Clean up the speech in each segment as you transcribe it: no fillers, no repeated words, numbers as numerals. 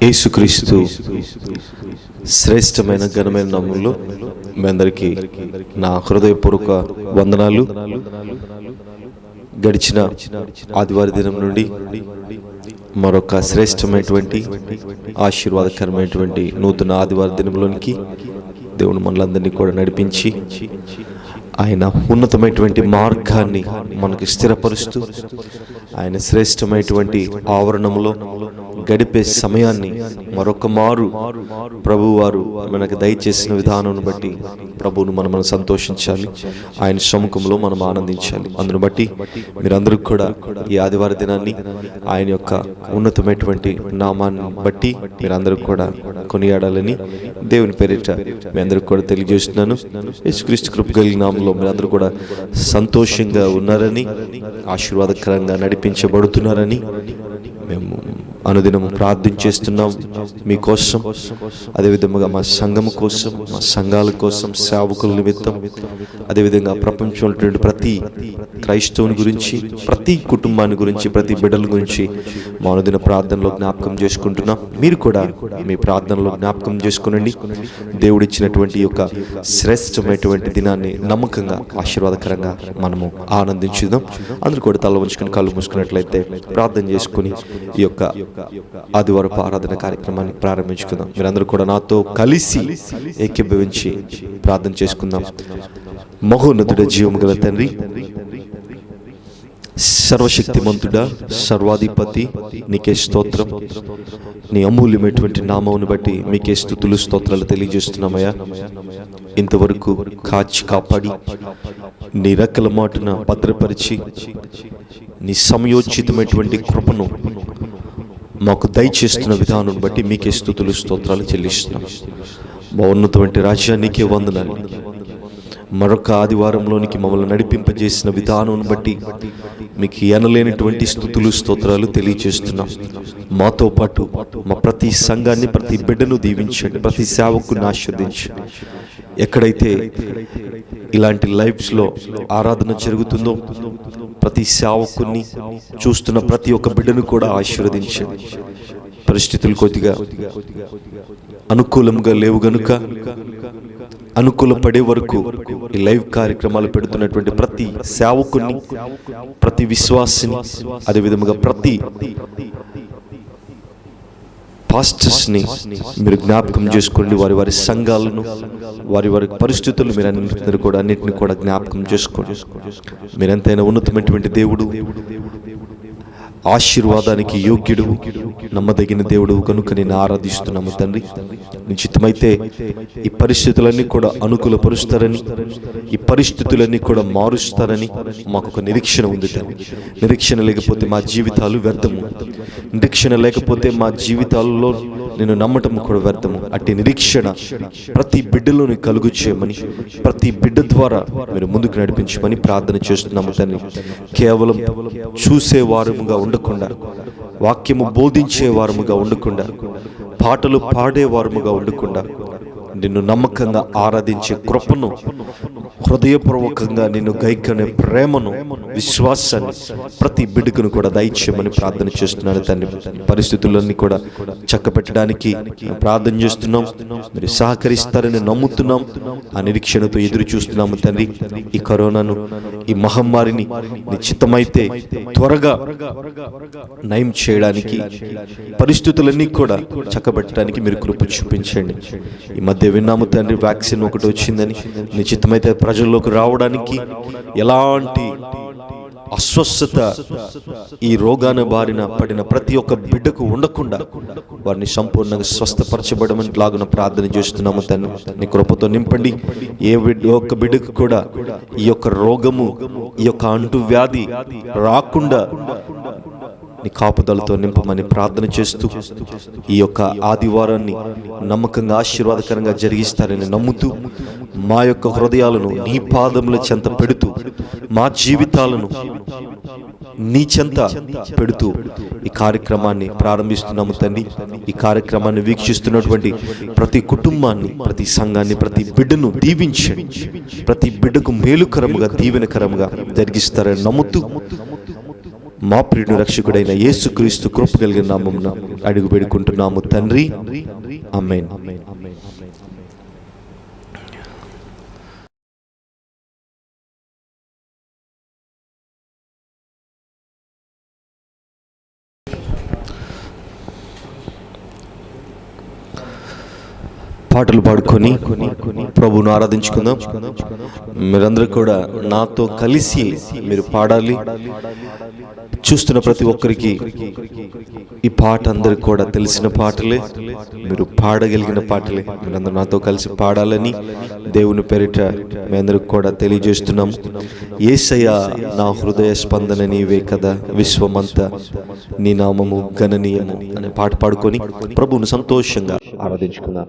యేసుక్రీస్తు శ్రేష్టమైన ఘనమైన నామములో మీ అందరికీ నా హృదయపూర్వక వందనాలు. గడిచిన ఆదివారం దినం నుండి మరొక శ్రేష్టమైనటువంటి ఆశీర్వాదకరమైనటువంటి నూతన ఆదివారం దినంలోనికి దేవుడు మనలందరినీ కూడా నడిపించి ఆయన ఉన్నతమైనటువంటి మార్గాన్ని మనకు స్థిరపరుస్తూ ఆయన శ్రేష్టమైనటువంటి ఆవరణంలో గడిపే సమయాన్ని మరొక మారు ప్రభువారు మనకు దయచేసిన విధానం బట్టి ప్రభువును మనం సంతోషించాలి, ఆయన సముఖంలో మనం ఆనందించాలి. అందును బట్టి మీరందరూ కూడా ఈ ఆదివార దినాన్ని ఆయన యొక్క ఉన్నతమైనటువంటి నామాన్ని బట్టి మీరందరూ కూడా కొనియాడాలని దేవుని పేరిట మీ అందరికి కూడా తెలియజేస్తున్నాను. యేసుక్రీస్తు కృప కలిగిన నామములో మీరందరూ కూడా సంతోషంగా ఉన్నారని, ఆశీర్వాదకరంగా నడిపించబడుతున్నారని మేము అనుదినము ప్రార్థన చేస్తున్నాం మీకోసం, అదేవిధంగా మా సంఘము కోసం, మా సంఘాల కోసం, సేవకుల నిమిత్తం, అదేవిధంగా ప్రపంచంలో ప్రతి క్రైస్తవుని గురించి, ప్రతి కుటుంబాన్ని గురించి, ప్రతి బిడ్డల గురించి మా అనుదిన ప్రార్థనలో జ్ఞాపకం చేసుకుంటున్నాం. మీరు కూడా మీ ప్రార్థనలో జ్ఞాపకం చేసుకునండి. దేవుడిచ్చినటువంటి యొక్క శ్రేష్టమైనటువంటి దినాన్ని నమ్మకంగా, ఆశీర్వాదకరంగా మనము ఆనందించుదాం. అందరూ కూడా తల ఉంచుకుని కళ్ళు మూసుకున్నట్లయితే ప్రార్థన చేసుకుని ఈ యొక్క ఆదివారపు ఆరాధన కార్యక్రమాన్ని ప్రారంభించుకుందాం. మీరందరూ కూడా నాతో కలిసి ఏకీభవించి ప్రార్థన చేసుకుందాం. మహోన్నతుడ, జీవము గల తండ్రి, సర్వశక్తిమంతుడా, సర్వాధిపతి, నీకే స్తోత్రం. నీ అమూల్యమైనటువంటి నామమును బట్టి మీకే స్తుతులు, స్తోత్రాలు తెలియజేస్తున్నామయ్యా. ఇంతవరకు కాచి కాపాడి నీ రెక్కల మాటున భద్రపరిచి నీ సమయోచితమైనటువంటి కృపను మాకు దయచేస్తున్న విధానం బట్టి మీకే స్తుతులు, స్తోత్రాలు చెల్లిస్తున్నాం. మా ఉన్నటువంటి రాజ్యానికే వందనాలు. మరొక ఆదివారంలోనికి మమ్మల్ని నడిపింపజేసిన విధానం బట్టి మీకు ఎనలేనటువంటి స్తుతులు, స్తోత్రాలు తెలియజేస్తున్నాం. మాతో పాటు మా ప్రతి సంఘాన్ని, ప్రతి బిడ్డను దీవించండి, ప్రతి సేవకుని ఆశీర్వదించండి. ఎక్కడైతే ఇలాంటి లైవ్స్లో ఆరాధన జరుగుతుందో ప్రతి సేవకుని చూస్తున్న ప్రతి ఒక్క బిడ్డను కూడా ఆశీర్వదించండి. పరిస్థితులు కొద్దిగా అనుకూలంగా లేవు గనుక అనుకూల పడే వరకు ఈ లైవ్ కార్యక్రమాలు పెడుతున్నటువంటి ప్రతి సేవకుని, ప్రతి విశ్వాసిని, అదేవిధంగా ప్రతి పాస్టర్స్ని మీరు జ్ఞాపకం చేసుకోండి. వారి వారి సంఘాలను, వారి వారి పరిస్థితులు మీరు అన్నింటినీ కూడా జ్ఞాపకం చేసుకోండి. మీరెంతైనా ఉన్నతమైనటువంటి దేవుడు, ఆశీర్వాదానికి యోగ్యుడు, నమ్మదగిన దేవుడు కనుక నేను ఆరాధిస్తున్నాము తండ్రి. నిశ్చితమైతే ఈ పరిస్థితులన్నీ కూడా అనుకూలపరుస్తారని, ఈ పరిస్థితులన్నీ కూడా మారుస్తారని మాకు ఒక నిరీక్షణ ఉంది తండ్రి. నిరీక్షణ లేకపోతే మా జీవితాలు వ్యర్థము, నిరీక్షణ లేకపోతే మా జీవితాల్లో నేను నమ్మటం కూడా వ్యర్థము. అట్టి నిరీక్షణ ప్రతి బిడ్డలోని కలుగు చేయమని, ప్రతి బిడ్డ ద్వారా మీరు ముందుకు నడిపించమని ప్రార్థన చేస్తున్నాము తండ్రి. కేవలం చూసే వారముగా ఉండకుండా, వాక్యము బోధించే వారముగా ఉండకుండా, పాటలు పాడే వారముగా ఉండకుండా, నిన్ను నమ్మకంగా ఆరాధించే కృపను, హృదయపూర్వకంగా నిన్ను గైకొనే ప్రేమను, విశ్వాసాన్ని ప్రతి బిడ్డకును కూడా దయచేయమని ప్రార్థన చేస్తున్నాను తండ్రి. పరిస్థితులన్నీ కూడా చక్కబెట్టడానికి ప్రార్థన చేస్తున్నాం. మీరు సహకరిస్తారని నమ్ముతున్నాం. ఆ నిరీక్షణతో ఎదురు చూస్తున్నాము తండ్రి. ఈ కరోనాను, ఈ మహమ్మారిని నిశ్చితమైతే త్వరగా నయం చేయడానికి, పరిస్థితులన్నీ కూడా చక్కబెట్టడానికి మీరు కృప చూపించండి. ఈ మధ్య విన్నాము తండ్రి, వ్యాక్సిన్ ఒకటి వచ్చిందని. నిశ్చితమైతే ప్రజల్లోకి రావడానికి ఎలాంటి అస్వస్థత ఈ రోగాన బారిన పడిన ప్రతి ఒక్క బిడ్డకు ఉండకుండా వారిని సంపూర్ణంగా స్వస్థపరచబడమని లాగున ప్రార్థన చేస్తున్నాము తండ్రి. నీ కృపతో నింపండి. ఏ ఒక్క బిడ్డకు కూడా ఈ యొక్క రోగము, ఈ యొక్క అంటువ్యాధి రాకుండా నీ కాపుదలతో నింపమని ప్రార్థన చేస్తూ ఈ యొక్క ఆదివారాన్ని నమ్మకంగా, ఆశీర్వాదకరంగా జరిగిస్తారని నమ్ముతూ మా యొక్క హృదయాలను నీ పాదముల చెంత పెడుతూ, మా జీవితాలను నీ చెంత పెడుతూ ఈ కార్యక్రమాన్ని ప్రారంభిస్తున్నాము తండ్రి. ఈ కార్యక్రమాన్ని వీక్షిస్తున్నటువంటి ప్రతి కుటుంబాన్ని, ప్రతి సంఘాన్ని, ప్రతి బిడ్డను దీవించండి. ప్రతి బిడ్డకు మేలుకరముగా, దీవెనకరముగా జరిగిస్తారని నమ్ముతూ మా ప్రియుడు రక్షకుడైన యేసుక్రీస్తు కృప కలిగిన నామమున అడుగు పెడుకుంటున్నాము తండ్రి, ఆమేన్. పాటలు పాడుకొని ప్రభువును ఆరాధించుకుందాం. మీరందరూ కూడా నాతో కలిసి మీరు పాడాలి. చూస్తున్న ప్రతి ఒక్కరికి ఈ పాట అందరికి కూడా తెలిసిన పాటలే, మీరు పాడగలిగిన పాటలే. మీరందరూ నాతో కలిసి పాడాలని దేవుని పేరిట మీ అందరికి కూడా తెలియజేస్తున్నాం. యేసయ్య నా హృదయ స్పందన నీవే కదా, విశ్వమంతా నీ నామము గణనీయము అనే పాట పాడుకొని ప్రభువును సంతోషంగా ఆరాధించుకుందాం.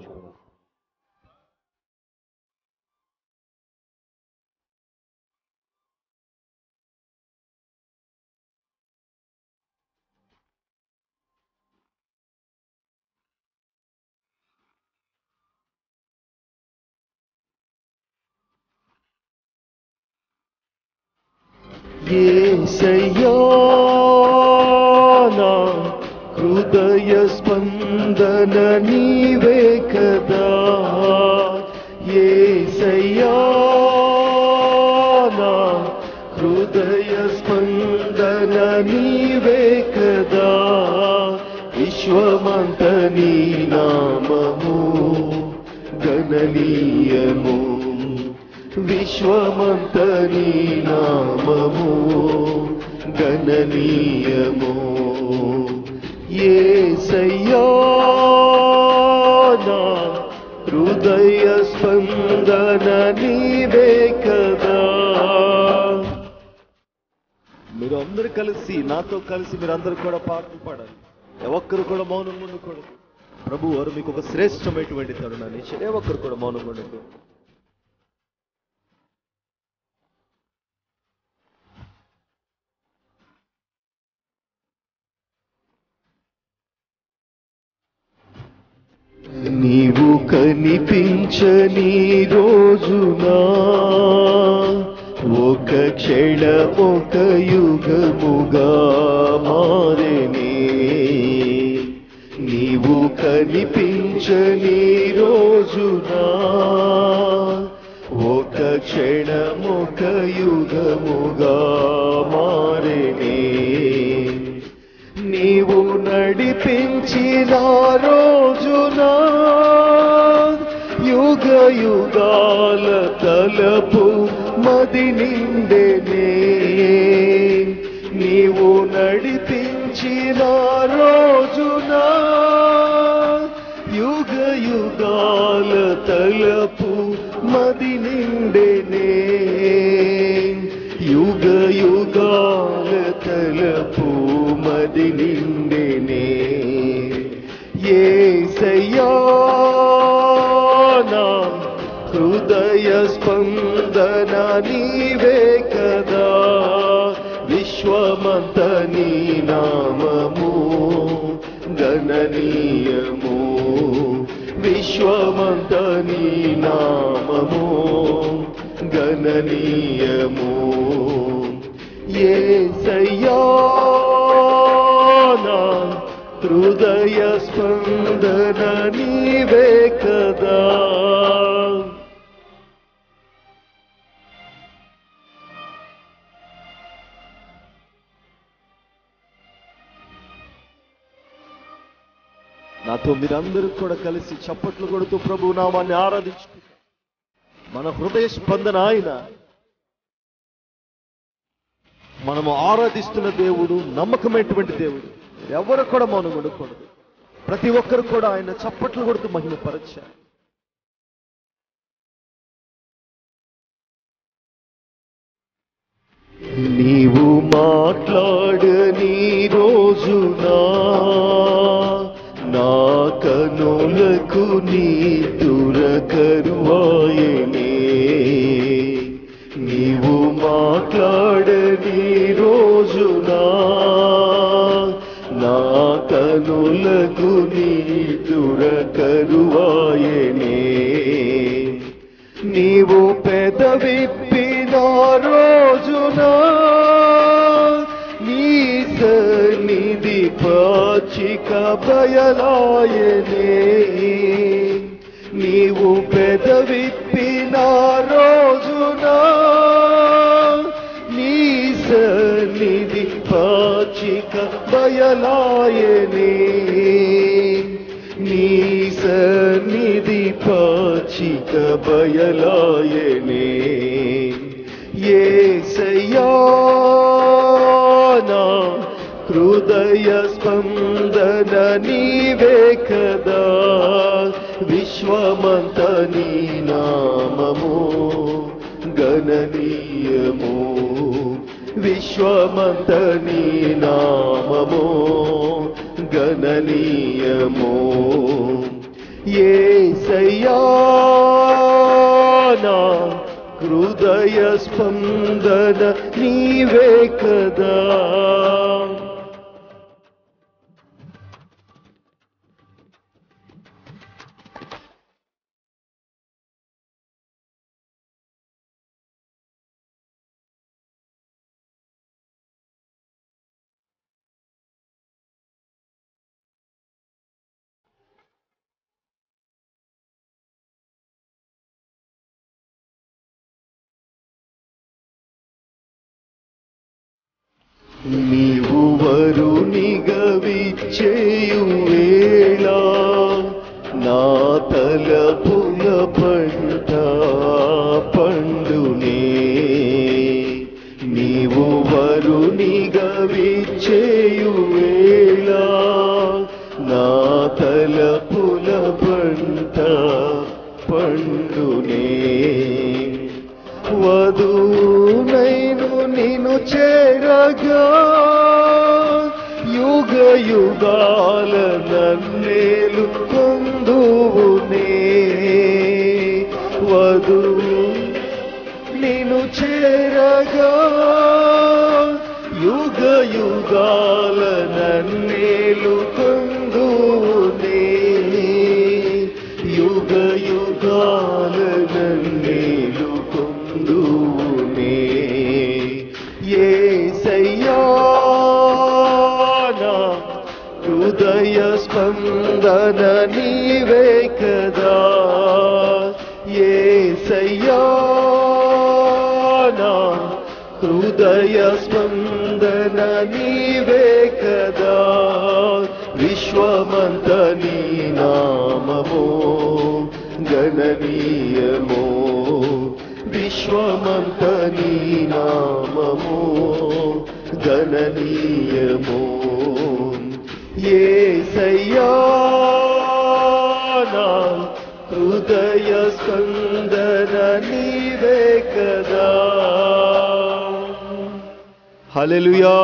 యేసయ్యా నా హృదయ స్పందన నీవే కదా, యేసయ్యా నా హృదయ స్పందన నీవే కదా, విశ్వమంత నీ నామము గణనీయము, విశ్వమంత నీ నామము గణనీయము. యేసయ్యా నా హృదయ స్పందన నీవే కదా. మీరు అందరూ కలిసి నాతో కలిసి మీరందరూ కూడా పాటలు పాడాలి. ఒక్కరు కూడా మౌనంగా ఉండకూడదు. ప్రభు వారు మీకు ఒక శ్రేష్టమైనటువంటి తరుణాన్ని ఇచ్చారు. ఒక్కరు కూడా మౌనంగా ఉండకూడదు. నీవు కనిపించని రోజునా ఒక క్షణమొక యుగముగా మారెనే, నీవు కనిపించని రోజునా ఒక క్షణమొక యుగముగా మారెనే, నీవు నడిపించిన రోజునా యుగ యుగాల తలపు మది నిండెనే, నీవు నడిపించిన రోజునా యుగ యుగాల తలపు మది నిండెనే, యుగ యుగాల తలపు మది నిండెనే. యేసయ్యా నా హృదయ స్పందన నీవే కదా, విశ్వమంత నీ నామము గణనీయము, విశ్వమంత నీ నామము గణనీయము. యేసయ్యా నా హృదయ స్పందన నీవే కదా. నాతో మీరందరూ కూడా కలిసి చప్పట్లు కొడుతూ ప్రభు నామాన్ని ఆరాధించుకుంటాం. మన హృదయ స్పందన ఆయన. మనము ఆరాధిస్తున్న దేవుడు నమ్మకమైనటువంటి దేవుడు. ఎవరు కూడా మౌనం ఉండకూడదు. ప్రతి ఒక్కరు కూడా ఆయన చప్పట్లు కొడుతూ మహిమపరచారు. నీవు మాట్లాడని రోజునా నా కనులకు నీ దురకరువాయనే, నీవు మాట్లాడని రోజునా నా కనులకు నీ దురకరువాయనే, నీవు పెదవిప్పిన రోజునా నీ పాచిక బయలాయనే. నీవు పెదవిప్పిన రోజున నీ సన్నిధి పాచిక బయలాయనే. నీ సన్నిధి పాచిక బయలాయనే. యేసయ్యా నా హృదయ స్పందన నీవే కదా. విశ్వమంత నీ నామము గణనీయము. విశ్వమంత నీ నామము గణనీయము. యేసయ్యా నా హృదయ స్పందన నీవే కదా. నీవు వరునిగా విచ్చేయు వేళ నా తలపుల పంట పండునే. నీవు వరునిగా విచ్చేయు వేళ నా తలపుల పంట పండునే. వధూనైను నిన్ను చేరగా యుగ యుగాల నన్నేలు పొందువునే. వధూ నిన్ను చేరగా యుగ యుగాల నన్నేలు పొందువునే. యుగ యుగాల నన్నేలు పొందువునే. యేసయ్యా నా హృదయ స్పందన నీవే కదా. యేసయ్యా నా హృదయ స్పందన నీవే కదా. విశ్వమంత నీ నామము గణనీయము. విశ్వమంత నీ నామము గణనీయము. యేసయ్యా నా హృదయ స్పందన నీవే కదా. హల్లెలూయా.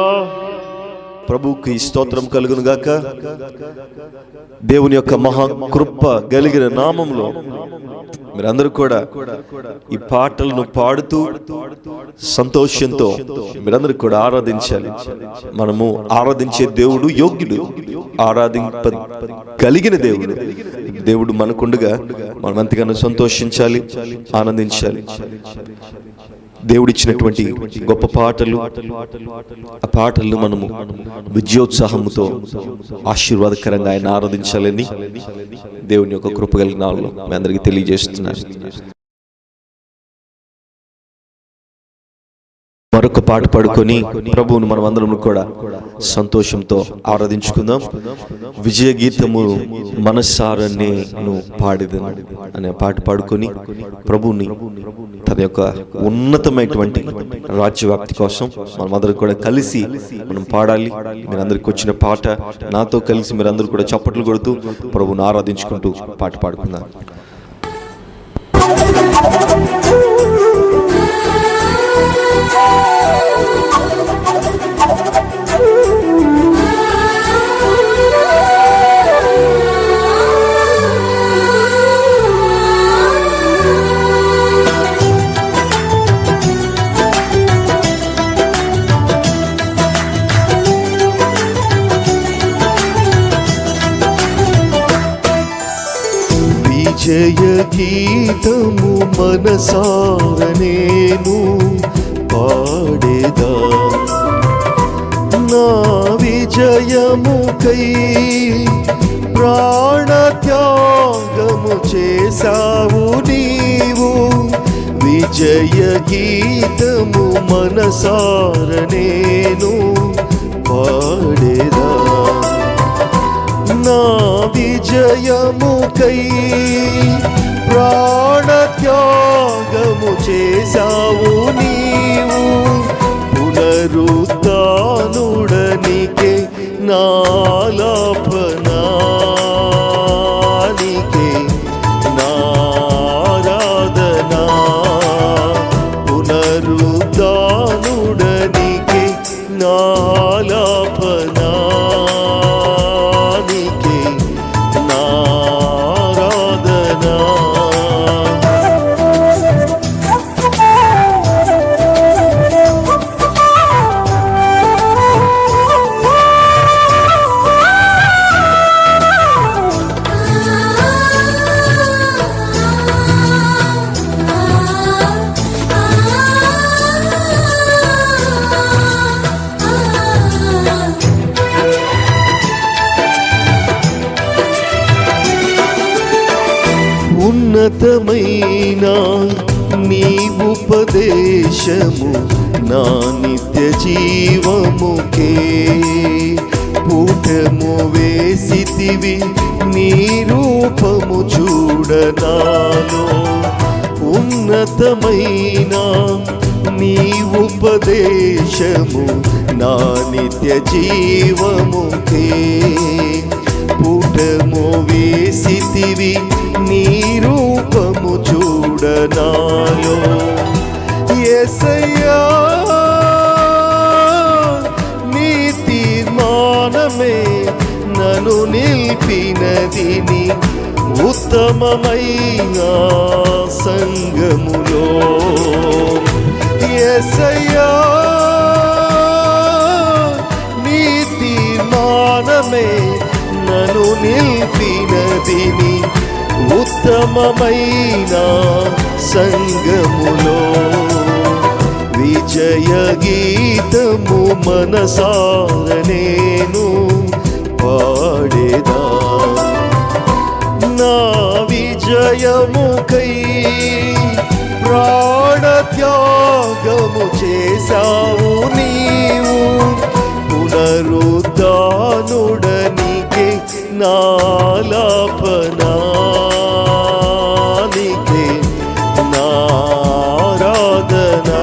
ప్రభువుకి స్తోత్రం కలుగును గాక. దేవుని యొక్క మహాకృప కలిగిన నామంలో మీరందరూ కూడా ఈ పాటలను పాడుతూ సంతోషంతో మీరందరూ కూడా ఆరాధించాలి. మనము ఆరాధించే దేవుడు యోగ్యుడు, ఆరాధింప కలిగిన దేవుడు. దేవుడు మనకుండగా మనం ఎంతగానో సంతోషించాలి, ఆనందించాలి. దేవుడిచ్చినటువంటి గొప్ప పాటలు, ఆ పాటలను మనము విజయోత్సాహముతో ఆశీర్వాదకరంగా ఆయన ఆరాధించాలని దేవుని యొక్క కృప కలిగిన నామములో మీ అందరికీ తెలియజేస్తున్నాను. మరొక పాట పాడుకొని ప్రభువును మనం అందరం కూడా సంతోషంతో ఆరాధించుకుందాం. విజయ గీతము మనస్సారా నేను పాడేదను అనే పాట పాడుకొని ప్రభువుని తన యొక్క ఉన్నతమైనటువంటి రాజ్యవ్యాప్తి కోసం మనమందరం కూడా కలిసి మనం పాడాలి. మీరందరికి వచ్చిన పాట నాతో కలిసి మీరందరూ కూడా చప్పట్లు కొడుతూ ప్రభువుని ఆరాధించుకుంటూ పాట పాడుకుందాం. విజయ గీతము మనసార నేను పాడేదా. నా విజయ విజయముకై ప్రాణత్యాగము చేసావు నీవు. విజయ గీతము మనసార నేను పాడేదా. నా విజయముకై ప్రాణత్యాగము చేసావు నీవు. పునరుత్థానుడనికే నాలాపనానికే నారాధనా. పునరుత్థానుడనికే నాలాపనానికే నారాధనా. ఉన్నతమైన నీ ఉపదేశము నా నిత్య జీవముకే పూటము వేసితివి నీ రూపము చూడనాలో. ఉన్నతమైన నీ ఉపదేశము నా నిత్య జీవముకే పూటము వేసితివి నీ రూపము చూడనాలో. యేసయ్యా నీ తీర్మానమే నన్ను నిలిపినదిని ఉత్తమమైన సంగములో. యేసయ్యా నీ తీర్మానమే నన్ను నిలిపినదిని ఉత్తమమైన సంగములో. విజయ గీతము మనసార నేను పాడేదా. నా విజయముకై ప్రాణత్యాగము చేసావు నీవు. పునరుత్థానుడనికే నాలాపనానికే నారాధనా.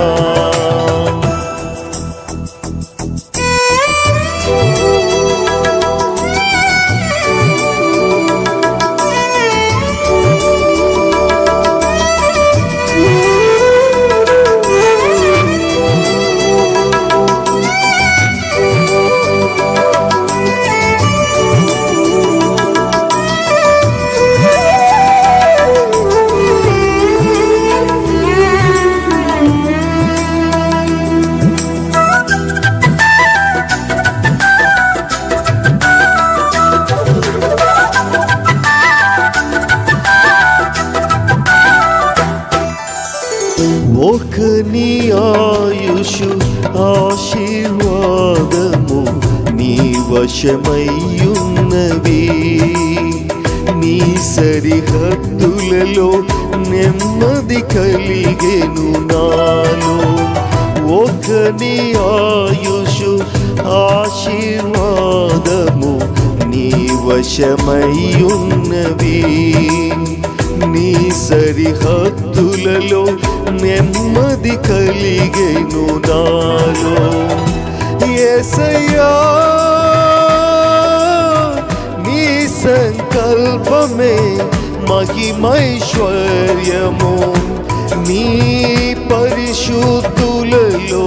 ఒకని ఆయుషు ఆశీర్వాదము నీ వశమయ్యున్నవి. నీ సరిహద్దులలో నెమ్మది కలిగెను నాలో. ఒకని ఆయుషు ఆశీర్వాదము నీ వశమయ్యున్నవి. నీ సరిహద్దులలో నెమ్మది కలిగెను నాలో. యేసయ్యా నీ సంకల్పమే మహిమైశ్వర్యము. నీ పరిశుద్ధులలో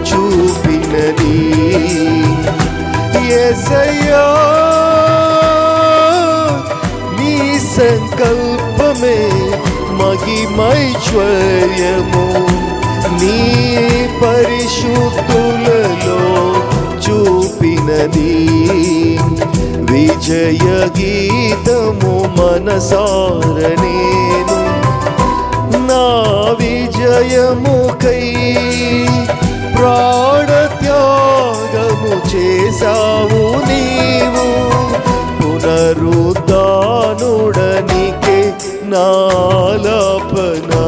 చూపినది. యేసయ్యా నీ సంకల్పమే మహిమైశ్వర్యము. నీ పరిశుద్ధులలో చూపినది. విజయ గీతము మనసార నేను నా విజయముకై ప్రాణత్యాగము చేసావు నీ. నాలాపనా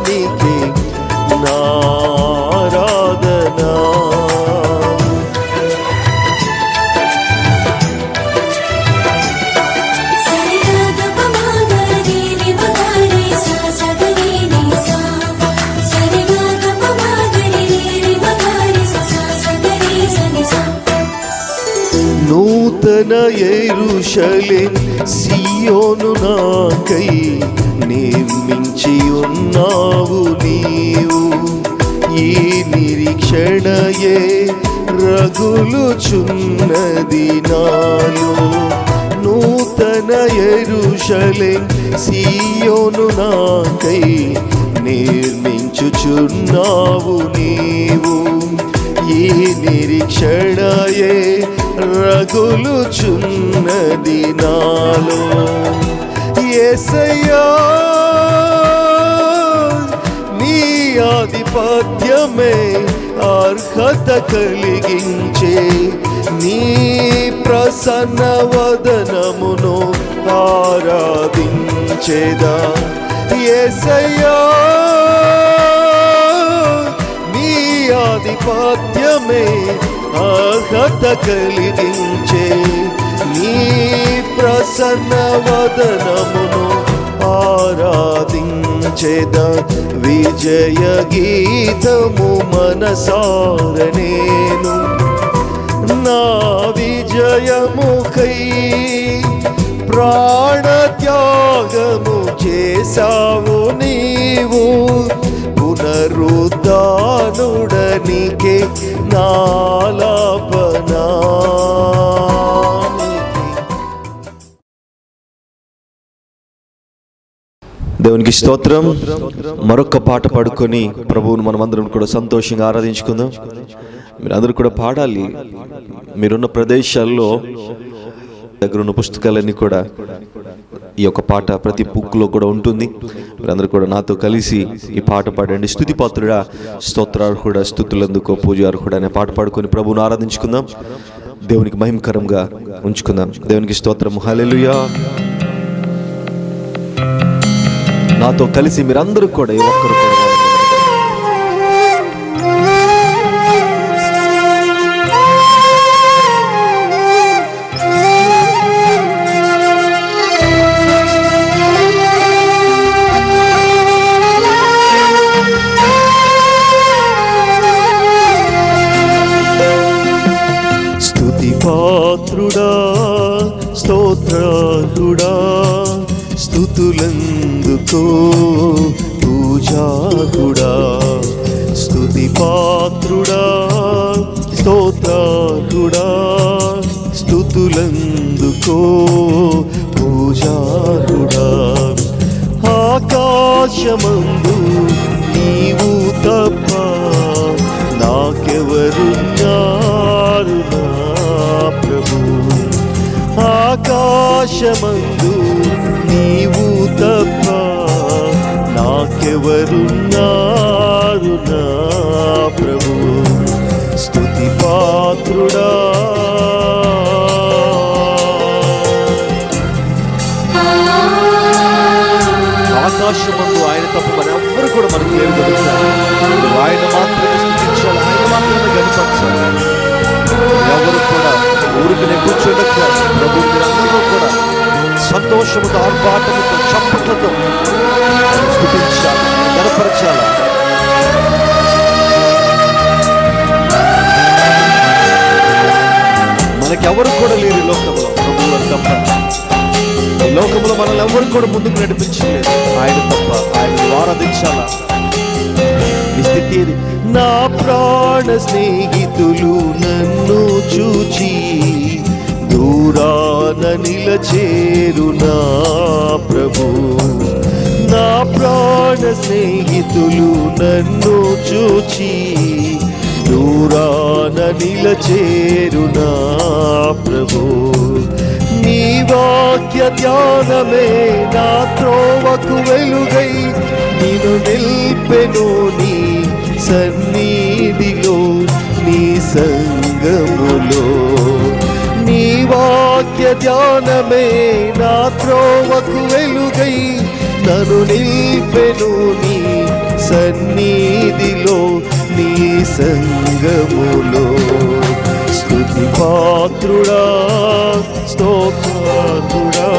నీకే నారాధనా. నూతన యెరూషలేం సియోను నాకై నిర్మించి ఉన్నావు నీవు. ఈ నిరీక్షణయే రగులుచున్నది నాలో. నూతన యెరూషలేం సియోను నాకై నిర్మించుచున్నావు నీవు. ఈ నిరీక్షణయే రగులుచున్నది నాలో. యేసయ్యా నీ ఆధిపత్యమే అర్హత కలిగించే. నీ ప్రసన్న వదనమును ఆరాధించేదా. యేసయ్యా నీ ఆధిపత్యమే అర్హత కలిగించే. నీ ప్రసన్న వదనమును ఆరాధించేద. విజయ గీతము మనసార నేను నా విజయముకై ప్రాణ త్యాగము చేసావు నీవు. పునరుద్ధానుడనికే నాలాపనా. దేవునికి స్తోత్రం. మరొక పాట పాడుకొని ప్రభువును మనమందరం కూడా సంతోషంగా ఆరాధించుకుందాం. మీరందరూ కూడా పాడాలి. మీరున్న ప్రదేశాల్లో దగ్గర ఉన్న పుస్తకాలన్నీ కూడా ఈ యొక్క పాట ప్రతి బుక్లో కూడా ఉంటుంది. మీరందరూ కూడా నాతో కలిసి ఈ పాట పాడండి. స్తుతిపాత్రుడా, స్తోత్రార్హుడా, స్తుతులందుకో పూజార్హుడా అనే పాట పాడుకొని ప్రభువును ఆరాధించుకుందాం. దేవునికి మహిమకరంగా ఉంచుకుందాం. దేవునికి స్తోత్రం. హల్లెలూయా. నాతో కలిసి మీరందరూ కూడా ఏ ఒక్కరు కూడా స్తుతిపాత్రుడా, స్తోత్రార్హుడా, స్తుతులందుకో పూజార్హుడా. స్తుతిపాత్రుడా, స్తోత్రార్హుడా, స్తుతులందుకో పూజార్హుడా. ఆకాశమందు నీవు తప్ప నాకెవరున్నారు నా ప్రభు. ఆకాశమందు నీవు తప్ప నాకెవరున్నారు నా ప్రభు. స్తుతిపాత్రుడా, ఆకాశమందు ఆయన తప్ప మన ఎవ్వరు కూడా మనకు లేరు కదా. ఆయన మాత్రమే స్తుతించాలి, ఆయన మాత్రమే గణపరచాలి. ఎవరు కూడా ఊరికనే కూర్చోలేక ప్రభు మీరందరూ కూడా సంతోషముతో, ఆర్భాటముతో, చప్పట్లతో స్తుతించాలి, గణపరచాలి. మనకెవరు కూడా లేరు ఈ లోకంలో ప్రభు వారు తప్ప. ఈ లోకంలో మనల్ని ఎవరు కూడా ముందుకు నడిపించలేదు ఆయన తప్ప. ఆయన ఆరాధించాలా. ఈ స్థితి ఏది? నా ప్రాణ స్నేహితులు నన్ను చూచి దూరాన నిలచేరు నా ప్రభు. నా ప్రాణ స్నేహితులు నన్ను చూచి దూరాన నిలచేరు నా ప్రభు. నీ వాక్య ధ్యానమే నా త్రోవకు వెలుగై నిన్ను నిల్పెను నీ సన్నిధిలో, నీ సంగములో. నీ వాక్య ధ్యానమే నా త్రోవకు వెలుగై నన్ను నిల్పెను నీ సన్నిధిలో నీ సంగములో. స్తుతి పాత్రుడా స్తోత్రార్హుడా.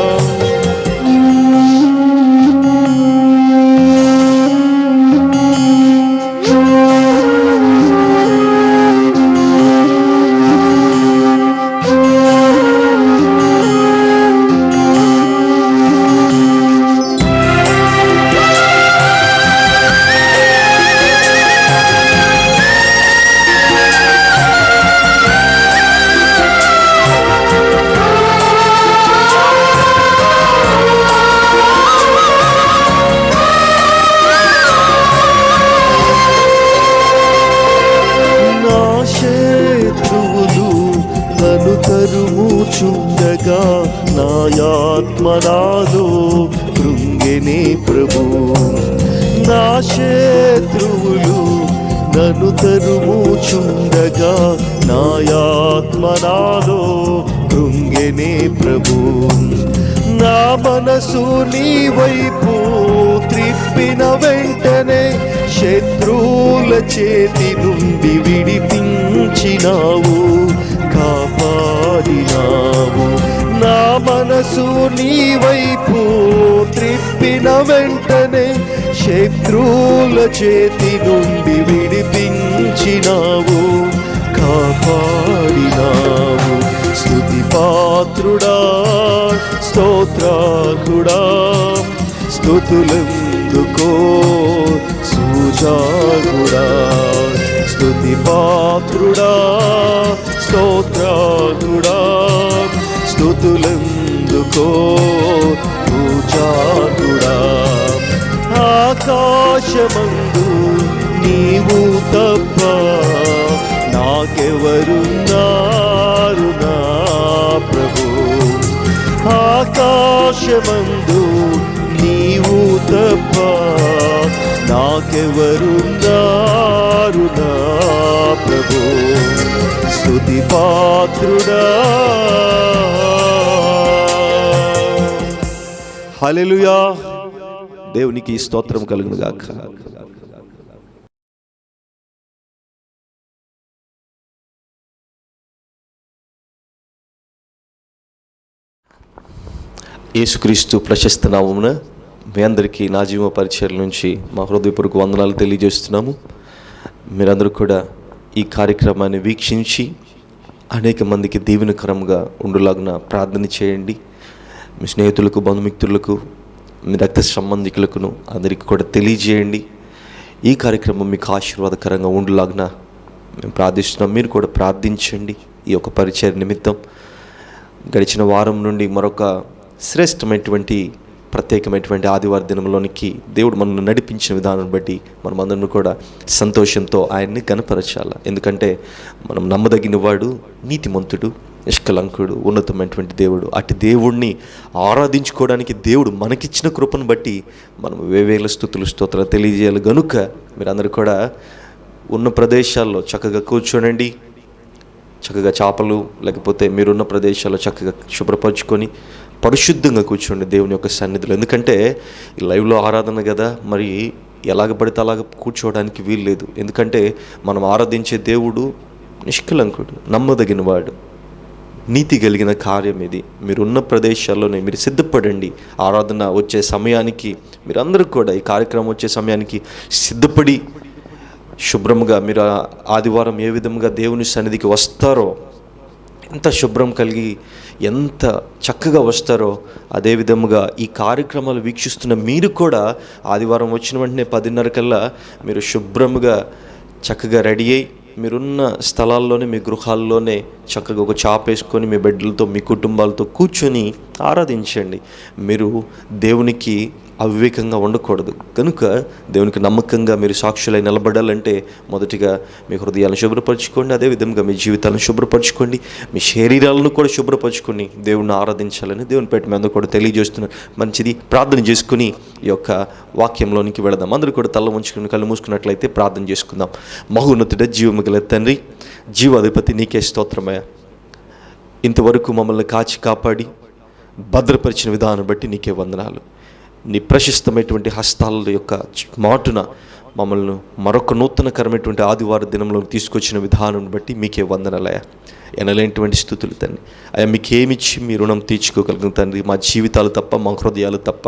తరుముచుండగా నాయాత్మనాదో కృంగెనే ప్రభు. నా శత్రువులు నన్ను తరుముచుండగా నాయాత్మనాదో కృంగెనే ప్రభు. నా మనసు నీ వైపు త్రిప్పిన వెంటనే శత్రువుల చేతి నుండి విడిపించినావు, కాపాడినావు. నా మనసు నీ వైపు త్రిప్పిన వెంటనే శత్రువుల చేతి నుండి విడిపించినావు, కాపాడినావు. స్తుతి పాత్రుడా స్తోత్రార్హుడా. స్తుతులందుకో సుజాగుడా. స్తుతి పాత్రుడా స్తోత్రార్హుడా. స్తుతులందుకో పూజార్హుడా. ఆకాశమందు నీవు తప్ప నాకెవరున్నారు నా ప్రభు. ఆకాశమందు నీవు తప్ప నాకెవరున్నారు నా ప్రభు. స్తుతి పాత్రుడా. హల్లెలూయా. దేవునికి స్తోత్రం కలుగును గాక. యేసుక్రీస్తు ప్రశస్త నామమున మీ అందరికీ నా జీవ పరిచయం నుంచి మా హృదయపూర్వక వందనాలు తెలియజేస్తున్నాము. మీరందరూ కూడా ఈ కార్యక్రమాన్ని వీక్షించి అనేక మందికి దీవెనకరంగా ఉండులాగున ప్రార్థన చేయండి. మీ స్నేహితులకు, బంధుమిత్రులకు, మీ రక్త సంబంధికులకును అందరికీ కూడా తెలియజేయండి. ఈ కార్యక్రమం మీకు ఆశీర్వాదకరంగా ఉండులాగున మేము ప్రార్థిస్తున్నాం. మీరు కూడా ప్రార్థించండి. ఈ యొక్క పరిచయం నిమిత్తం గడిచిన వారం నుండి మరొక శ్రేష్టమైనటువంటి ప్రత్యేకమైనటువంటి ఆదివార దినంలోనికి దేవుడు మనల్ని నడిపించిన విధానం బట్టి మనమందరం కూడా సంతోషంతో ఆయన్ని కనపరచాలి. ఎందుకంటే మనం నమ్మదగిన వాడు, నీతిమంతుడు, నిష్కలంకుడు, ఉన్నతమైనటువంటి దేవుడు. అటు దేవుణ్ణి ఆరాధించుకోవడానికి దేవుడు మనకిచ్చిన కృపను బట్టి మనం వేవేల స్తుతులు స్తోత్రాలు తెలియజేయాలి. గనుక మీరందరూ కూడా ఉన్న ప్రదేశాల్లో చక్కగా కూర్చోనండి. చక్కగా చేపలు లేకపోతే మీరున్న ప్రదేశాల్లో చక్కగా శుభ్రపరచుకొని పరిశుద్ధంగా కూర్చోండి దేవుని యొక్క సన్నిధిలో. ఎందుకంటే ఈ లైవ్లో ఆరాధన కదా, మరి ఎలాగ పడితే అలాగ కూర్చోవడానికి వీలు లేదు. ఎందుకంటే మనం ఆరాధించే దేవుడు నిష్కలంకుడు, నమ్మదగినవాడు, నీతి కలిగిన కార్యం ఇది. మీరున్న ప్రదేశాల్లోనే మీరు సిద్ధపడండి. ఆరాధన వచ్చే సమయానికి మీరందరూ కూడా ఈ కార్యక్రమం వచ్చే సమయానికి సిద్ధపడి శుభ్రంగా మీరు ఆదివారం ఏ విధంగా దేవుని సన్నిధికి వస్తారో, ఎంత శుభ్రం కలిగి ఎంత చక్కగా వస్తారో అదే విధముగా ఈ కార్యక్రమాలు వీక్షిస్తున్న మీరు కూడా ఆదివారం వచ్చిన వెంటనే 10:30 కల్లా మీరు శుభ్రంగా చక్కగా రెడీ అయ్యి మీరున్న స్థలాల్లోనే, మీ గృహాల్లోనే చక్కగా ఒక చాప వేసుకొని మీ బిడ్డలతో, మీ కుటుంబాలతో కూర్చొని ఆరాధించండి. మీరు దేవునికి అవివేకంగా ఉండకూడదు. కనుక దేవునికి నమ్మకంగా మీరు సాక్షులై నిలబడాలంటే మొదటిగా మీ హృదయాలను శుభ్రపరచుకోండి. అదేవిధంగా మీ జీవితాలను శుభ్రపరచుకోండి. మీ శరీరాలను కూడా శుభ్రపరచుకొని దేవుణ్ణి ఆరాధించాలని దేవుని పేట మీ అందరూ కూడా తెలియజేస్తున్నారు. మంచిది. ప్రార్థన చేసుకుని ఈ యొక్క వాక్యంలోనికి వెళదాం. అందరూ కూడా తల ఉంచుకుని కళ్ళు మూసుకున్నట్లయితే ప్రార్థన చేసుకుందాం. మహోన్నతుడ, జీవము గల తండ్రి, జీవాధిపతి, నీకే స్తోత్రమయ్యా. ఇంతవరకు మమ్మల్ని కాచి కాపాడి భద్రపరిచిన విధానం బట్టి నీకే వందనాలు. నీ ప్రశస్తమైనటువంటి హస్తాల యొక్క మాటున మమ్మల్ని మరొక నూతనకరమైనటువంటి ఆదివారం దినంలో తీసుకొచ్చిన విధానం బట్టి మీకే వందనాలయ్యా. ఎనలేనటువంటి స్థుతులు తండ్రి. అయ్యా, మీకేమిచ్చి మీ రుణం తీర్చుకోగలుగుతాం తండ్రి. మా జీవితాలు తప్ప, మా హృదయాలు తప్ప,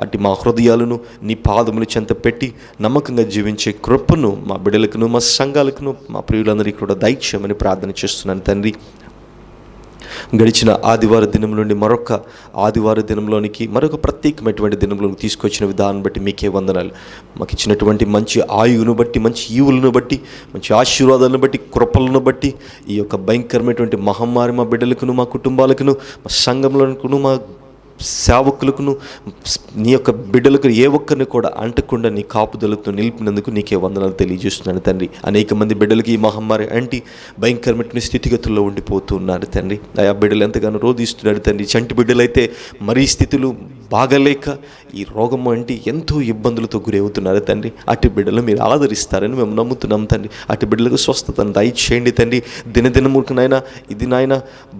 అటు మా హృదయాలను నీ పాదములు చెంత పెట్టి నమ్మకంగా జీవించే కృపను మా బిడ్డలకును, మా సంఘాలకును, మా ప్రియులందరికీ కూడా దయచేయమని ప్రార్థన చేస్తున్నాను తండ్రి. గడిచిన ఆదివార దినం నుండి మరొక ఆదివార దినంలోనికి, మరొక ప్రత్యేకమైనటువంటి దినంలోకి తీసుకొచ్చిన విధానం బట్టి మీకే వందనాలు. మాకు ఇచ్చినటువంటి మంచి ఆయువును బట్టి, మంచి ఈవులను బట్టి, మంచి ఆశీర్వాదాలను బట్టి, కృపలను బట్టి, ఈ యొక్క భయంకరమైనటువంటి మహమ్మారి మా బిడ్డలకును, మా కుటుంబాలకును, మా సంఘంలోనుకును, మా సేవకులకును, నీ యొక్క బిడ్డలకు ఏ ఒక్కరిని కూడా అంటకుండా నీ కాపుదలతో నిలిపినందుకు నీకే వందనాలు తెలియజేస్తున్నాను తండ్రి. అనేక మంది బిడ్డలకి ఈ మహమ్మారి అంటి భయంకరమైన స్థితిగతుల్లో ఉండిపోతూ ఉన్నారు తండ్రి. ఆయా బిడ్డలు ఎంతగానో రోధిస్తున్నారు తండ్రి. చంటి బిడ్డలైతే మరీ స్థితులు బాగలేక ఈ రోగం అంటే ఎంతో ఇబ్బందులతో గురవుతున్నారు తండ్రి. అటు బిడ్డలు మీరు ఆదరిస్తారని మేము నమ్ముతున్నాం తండ్రి. అటు బిడ్డలకు స్వస్థతను దయచేయండి తండ్రి. దినదినముకు నాయన ఇది నాయన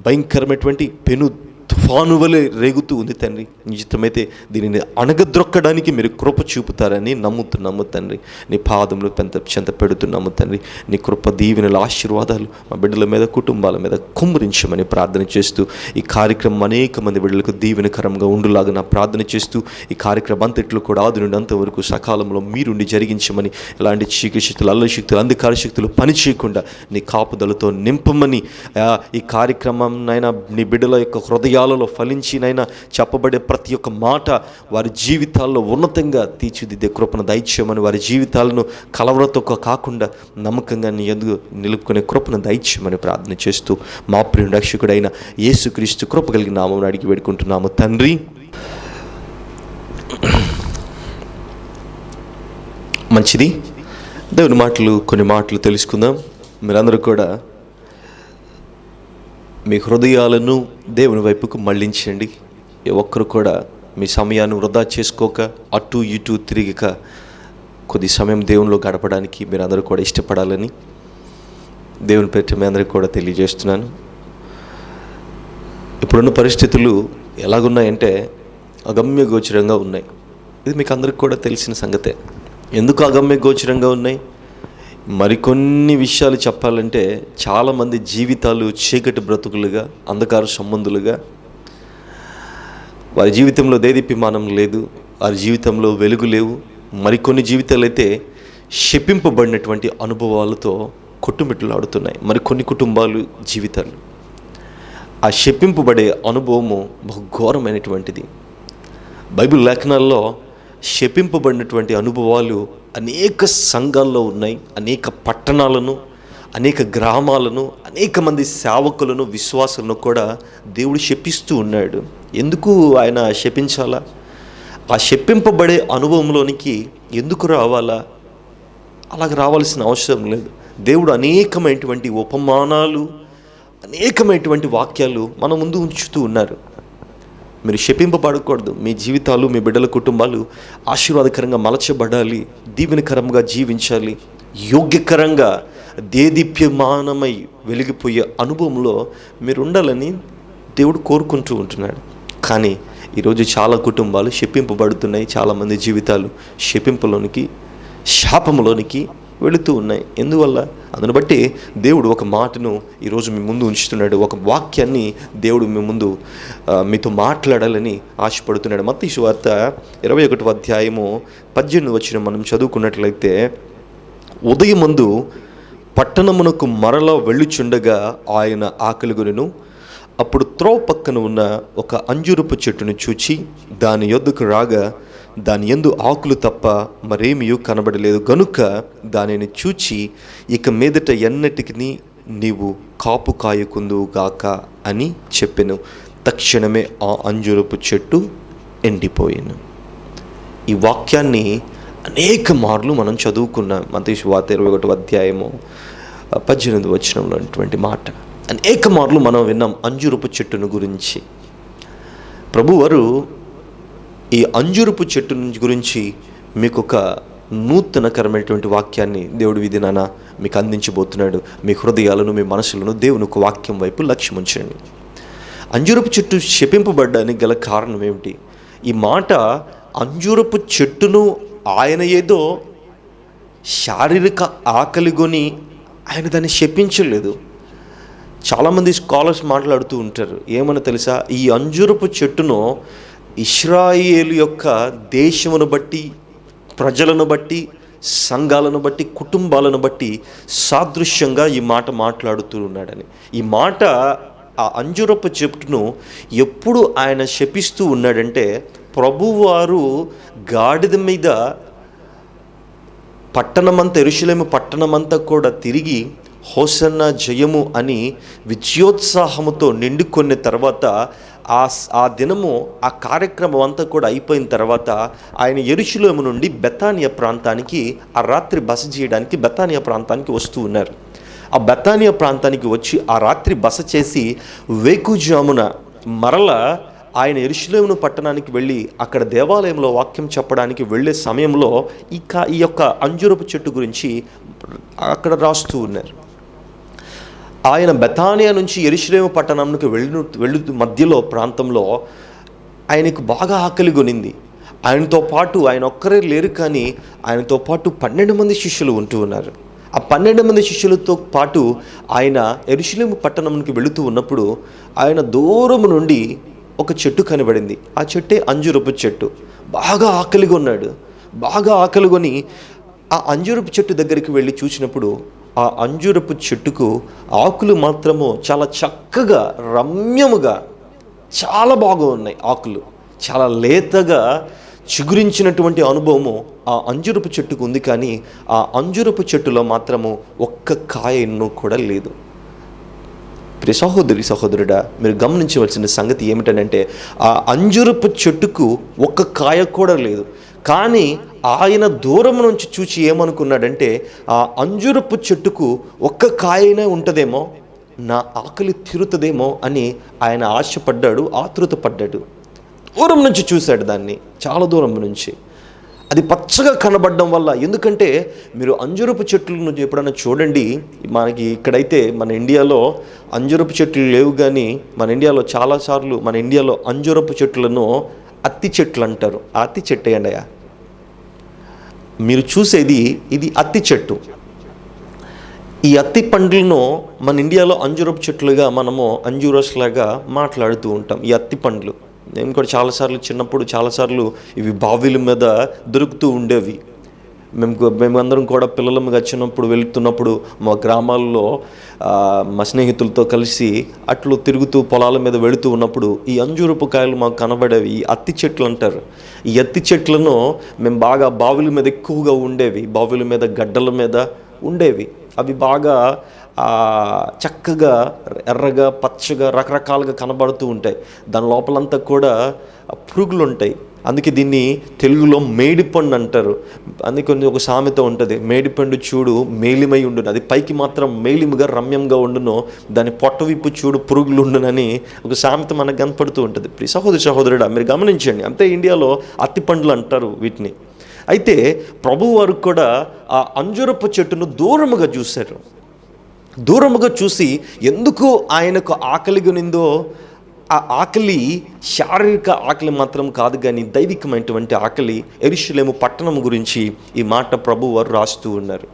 భయంకరమైనటువంటి పెను తుఫాను వలె రేగుతూ ఉంది తండ్రి. నిజమైతే దీనిని అణగద్రొక్కడానికి మీరు కృప చూపుతారని నమ్ముతున్నాము తండ్రి. నీ పాదములు చెంత పెడుతున్నాము తండ్రి. నీ కృప దీవెనల ఆశీర్వాదాలు మా బిడ్డల మీద, కుటుంబాల మీద కుమ్మరించమని ప్రార్థన చేస్తూ, ఈ కార్యక్రమం అనేక మంది బిడ్డలకు దీవెనకరంగా ఉండులాగా నా ప్రార్థన చేస్తూ, ఈ కార్యక్రమం అంతట్లో కూడా ఆది నుండి అంతవరకు సకాలంలో మీరుండి జరిగించమని, ఎలాంటి చీకటి శక్తులు, అల్లరి శక్తులు, అంధకార శక్తులు పని చేయకుండా నీ కాపుదలతో నింపమని, ఈ కార్యక్రమం నైనా నీ బిడ్డల యొక్క హృదయాలలో ఫలించినైనా చెప్పబడే ప్రతి ఒక్క మాట వారి జీవితాల్లో ఉన్నతంగా తీర్చిదిద్దే కృపను దయచేయమని, వారి జీవితాలను కలవరతో కాకుండా నమ్మకంగా నీ యందు నిలుపుకునే కృపను దయచేయమని ప్రార్థన చేస్తూ, మా ప్రియుని రక్షకుడైన యేసుక్రీస్తు కృప కలిగిన నామమున అడిగి వేడుకుంటున్నాము తండ్రి. మంచిది. దేవుని మాటలు, కొన్ని మాటలు తెలుసుకుందాం. మీరందరూ కూడా మీ హృదయాలను దేవుని వైపుకు మళ్ళించండి. ఏ ఒక్కరు కూడా మీ సమయాన్ని వృధా చేసుకోక, అటు ఇటు తిరిగక కొద్ది సమయం దేవునిలో గడపడానికి మీరందరూ కూడా ఇష్టపడాలని దేవుని పేరిట మీ అందరికీ కూడా తెలియజేస్తున్నాను. ఇప్పుడున్న పరిస్థితులు ఎలాగున్నాయంటే అగమ్య గోచరంగా ఉన్నాయి. ఇది మీకు అందరికి కూడా తెలిసిన సంగతే. ఎందుకు అగమ్య గోచరంగా ఉన్నాయి? మరికొన్ని విషయాలు చెప్పాలంటే చాలామంది జీవితాలు చీకటి బ్రతుకులుగా, అంధకార సంబంధులుగా, వారి జీవితంలో దేదీప్యమానం లేదు, వారి జీవితంలో వెలుగు లేవు. మరికొన్ని జీవితాలు అయితే శపింపబడినటువంటి అనుభవాలతో కొట్టుమిట్టులాడుతున్నాయి. మరికొన్ని కుటుంబాలు జీవితాలు ఆ శపింపబడే అనుభవము బహు ఘోరమైనటువంటిది. బైబిల్ లేఖనాల్లో శపింపబడినటువంటి అనుభవాలు అనేక సంఘాల్లో ఉన్నాయి. అనేక పట్టణాలను, అనేక గ్రామాలను, అనేక మంది సేవకులను, విశ్వాసులను కూడా దేవుడు శపిస్తూ ఉన్నాడు. ఎందుకు ఆయన శపించాలా? ఆ శపింపబడే అనుభవంలోనికి ఎందుకు రావాలా? అలాగ రావాల్సిన అవసరం లేదు. దేవుడు అనేకమైనటువంటి ఉపమానాలు, అనేకమైనటువంటి వాక్యాలు మన ముందు ఉంచుతూ ఉన్నారు. మీరు శపింపబడకూడదు. మీ జీవితాలు, మీ బిడ్డల కుటుంబాలు ఆశీర్వాదకరంగా మలచబడాలి, దీవెనకరంగా జీవించాలి, యోగ్యకరంగా దేదీప్యమానమై వెలిగిపోయే అనుభవంలో మీరు ఉండాలని దేవుడు కోరుకుంటూ ఉంటున్నాడు. కానీ ఈరోజు చాలా కుటుంబాలు శపింపబడుతున్నాయి. చాలామంది జీవితాలు శపింపులోనికి, శాపంలోనికి వెళుతూ ఉన్నాయి. ఎందువల్ల? అందును బట్టి దేవుడు ఒక మాటను ఈరోజు మీ ముందు ఉంచుతున్నాడు. ఒక వాక్యాన్ని దేవుడు మీ ముందు మీతో మాట్లాడాలని ఆశపడుతున్నాడు. మత్తయి సువార్త 21వ అధ్యాయము 18వ వచనం మనం చదువుకున్నట్లయితే, ఉదయమందు పట్టణమునకు మరలా వెళ్ళుచుండగా ఆయన ఆకలిగొనెను. అప్పుడు త్రోవ పక్కన ఉన్న ఒక అంజూరపు చెట్టును చూచి దాని యొద్దకు రాగా దాని యందు ఆకులు తప్ప మరేమియూ కనబడలేదు. గనుక దానిని చూచి, ఇక మీదట ఎన్నటికి నీవు కాపు కాయకుందువుగాక అని చెప్పెను. తక్షణమే ఆ అంజూరపు చెట్టు ఎండిపోయాను. ఈ వాక్యాన్ని అనేక మార్లు మనం చదువుకున్నాం. మత్తయి సువార్త 21వ అధ్యాయము 18వ వచనంలో ఉన్నటువంటి మాట అనేక మార్లు మనం విన్నాం అంజూరపు చెట్టును గురించి. ప్రభువారు ఈ అంజూరపు చెట్టు గురించి మీకు ఒక నూతనకరమైనటువంటి వాక్యాన్ని దేవుడి విధినాన మీకు అందించబోతున్నాడు. మీ హృదయాలను, మీ మనసులను దేవుని ఒక వాక్యం వైపు లక్ష్యం ఉంచండి. అంజూరపు చెట్టు శపింపబడ్డానికి గల కారణం ఏమిటి? ఈ మాట అంజూరపు చెట్టును ఆయన ఏదో శారీరక ఆకలిగొని ఆయన దాన్ని శపించలేదు. చాలామంది స్కాలర్స్ మాట్లాడుతూ ఉంటారు, ఏమని తెలుసా, ఈ అంజూరపు చెట్టును ఇశ్రాయేలు యొక్క దేశమును బట్టి, ప్రజలను బట్టి, సంఘాలను బట్టి, కుటుంబాలను బట్టి సాదృశ్యంగా ఈ మాట మాట్లాడుతూ ఉన్నాడని. ఈ మాట ఆ అంజూరపు చెట్టును ఎప్పుడు ఆయన శపిస్తూ ఉన్నాడంటే, ప్రభువారు గాడిద మీద పట్టణమంతా, యెరూషలేము పట్టణమంతా కూడా తిరిగి హోసన్న జయము అని విజయోత్సాహముతో నిండుకొన్న తర్వాత, ఆ దినము ఆ కార్యక్రమం అంతా కూడా అయిపోయిన తర్వాత ఆయన యెరూషలేము నుండి బెతానియా ప్రాంతానికి ఆ రాత్రి బస చేయడానికి బెతానియా ప్రాంతానికి వస్తూ ఉన్నారు. ఆ బెతానియా ప్రాంతానికి వచ్చి ఆ రాత్రి బస చేసి వేకుజామున మరల ఆయన యెరూషలేము పట్టణానికి వెళ్ళి అక్కడ దేవాలయంలో వాక్యం చెప్పడానికి వెళ్ళే సమయంలో ఈ యొక్క అంజూరపు చెట్టు గురించి అక్కడ రాస్తూ ఉన్నారు. ఆయన బెతానియా నుంచి యెరూషలేము పట్టణానికి వెళుతూ మధ్యలో ప్రాంతంలో ఆయనకు బాగా ఆకలి కొనింది. ఆయనతో పాటు ఆయన ఒక్కరే లేరు, కానీ ఆయనతో పాటు 12 మంది శిష్యులు ఉంటూ ఉన్నారు. ఆ 12 మంది శిష్యులతో పాటు ఆయన యెరూషలేము పట్టణంకి వెళుతూ ఉన్నప్పుడు ఆయన దూరం నుండి ఒక చెట్టు కనబడింది. ఆ చెట్టే అంజూరపు చెట్టు. బాగా ఆకలిగా ఉన్నాడు. బాగా ఆకలిగొని ఆ అంజూరపు చెట్టు దగ్గరికి వెళ్ళి చూసినప్పుడు ఆ అంజూరపు చెట్టుకు ఆకులు మాత్రము చాలా చక్కగా, రమ్యముగా, చాలా బాగా ఉన్నాయి. ఆకులు చాలా లేతగా చిగురించినటువంటి అనుభవము ఆ అంజూరపు చెట్టుకు ఉంది, కానీ ఆ అంజూరపు చెట్టులో మాత్రము ఒక్క కాయను కూడా లేదు. ప్రియ సహోదరి సహోదరుడా, మీరు గమనించవలసిన సంగతి ఏమిటనంటే, ఆ అంజూరపు చెట్టుకు ఒక్క కాయ కూడా లేదు. కానీ ఆయన దూరం నుంచి చూచి ఏమనుకున్నాడంటే, ఆ అంజూరపు చెట్టుకు ఒక్క కాయనే ఉంటుందేమో, నా ఆకలి తీరుతుందేమో అని ఆయన ఆశపడ్డాడు, ఆతృత పడ్డాడు. దూరం నుంచి చూశాడు దాన్ని, చాలా దూరం నుంచి. అది పచ్చగా కనబడడం వల్ల, ఎందుకంటే మీరు అంజూరపు చెట్లను ఎప్పుడైనా చూడండి, మనకి ఇక్కడైతే మన ఇండియాలో అంజూరపు చెట్లు లేవు, కానీ మన ఇండియాలో అంజూరపు చెట్లను అత్తి చెట్లు అంటారు. ఆ అత్తి చెట్టు ఏంటయ్యా మీరు చూసేది, ఇది అత్తి చెట్టు. ఈ అత్తి పండ్లను మన ఇండియాలో అంజూరపు చెట్లుగా మనము అంజూరస్ లాగా మాట్లాడుతూ ఉంటాం. ఈ అత్తి పండ్లు నేను కూడా చాలాసార్లు ఇవి బావిల మీద దొరుకుతూ ఉండేవి. మేమందరం కూడా పిల్లలుగా చిన్నప్పుడు వెళుతున్నప్పుడు మా గ్రామాల్లో మా స్నేహితులతో కలిసి అట్లు తిరుగుతూ పొలాల మీద వెళుతూ ఉన్నప్పుడు ఈ అంజూరపు కాయలు మాకు కనబడేవి. ఈ అత్తి చెట్లు అంటారు. ఈ అత్తి చెట్లను మేము బాగా బావిల మీద ఎక్కువగా ఉండేవి, బావిల మీద, గడ్డల మీద ఉండేవి. అవి బాగా చక్కగా ఎర్రగా, పచ్చగా, రకరకాలుగా కనబడుతూ ఉంటాయి. దాని లోపలంతా కూడా పురుగులు ఉంటాయి. అందుకే దీన్ని తెలుగులో మేడిపండు అంటారు. అందుకే ఒక సామెత ఉంటుంది, మేడిపండు చూడు మేలిమై ఉండును, అది పైకి మాత్రం మేలిముగా రమ్యంగా ఉండును, దాని పొట్ట విప్పు చూడు పురుగులు ఉండునని ఒక సామెత మనకు కనపడుతూ ఉంటుంది. సహోదరుడా, మీరు గమనించండి, అంతే ఇండియాలో అత్తి పండ్లు అంటారు వీటిని. అయితే ప్రభువు వారు కూడా ఆ అంజూరపు చెట్టును దూరముగా చూశారు. దూరముగా చూసి ఎందుకు ఆయనకు ఆకలిగొనిందో, ఆ ఆకలి శారీరక ఆకలి మాత్రం కాదు, కానీ దైవికమైనటువంటి ఆకలి. యెరూషలేము పట్టణం గురించి ఈ మాట ప్రభువు వారు రాస్తూ ఉన్నారు.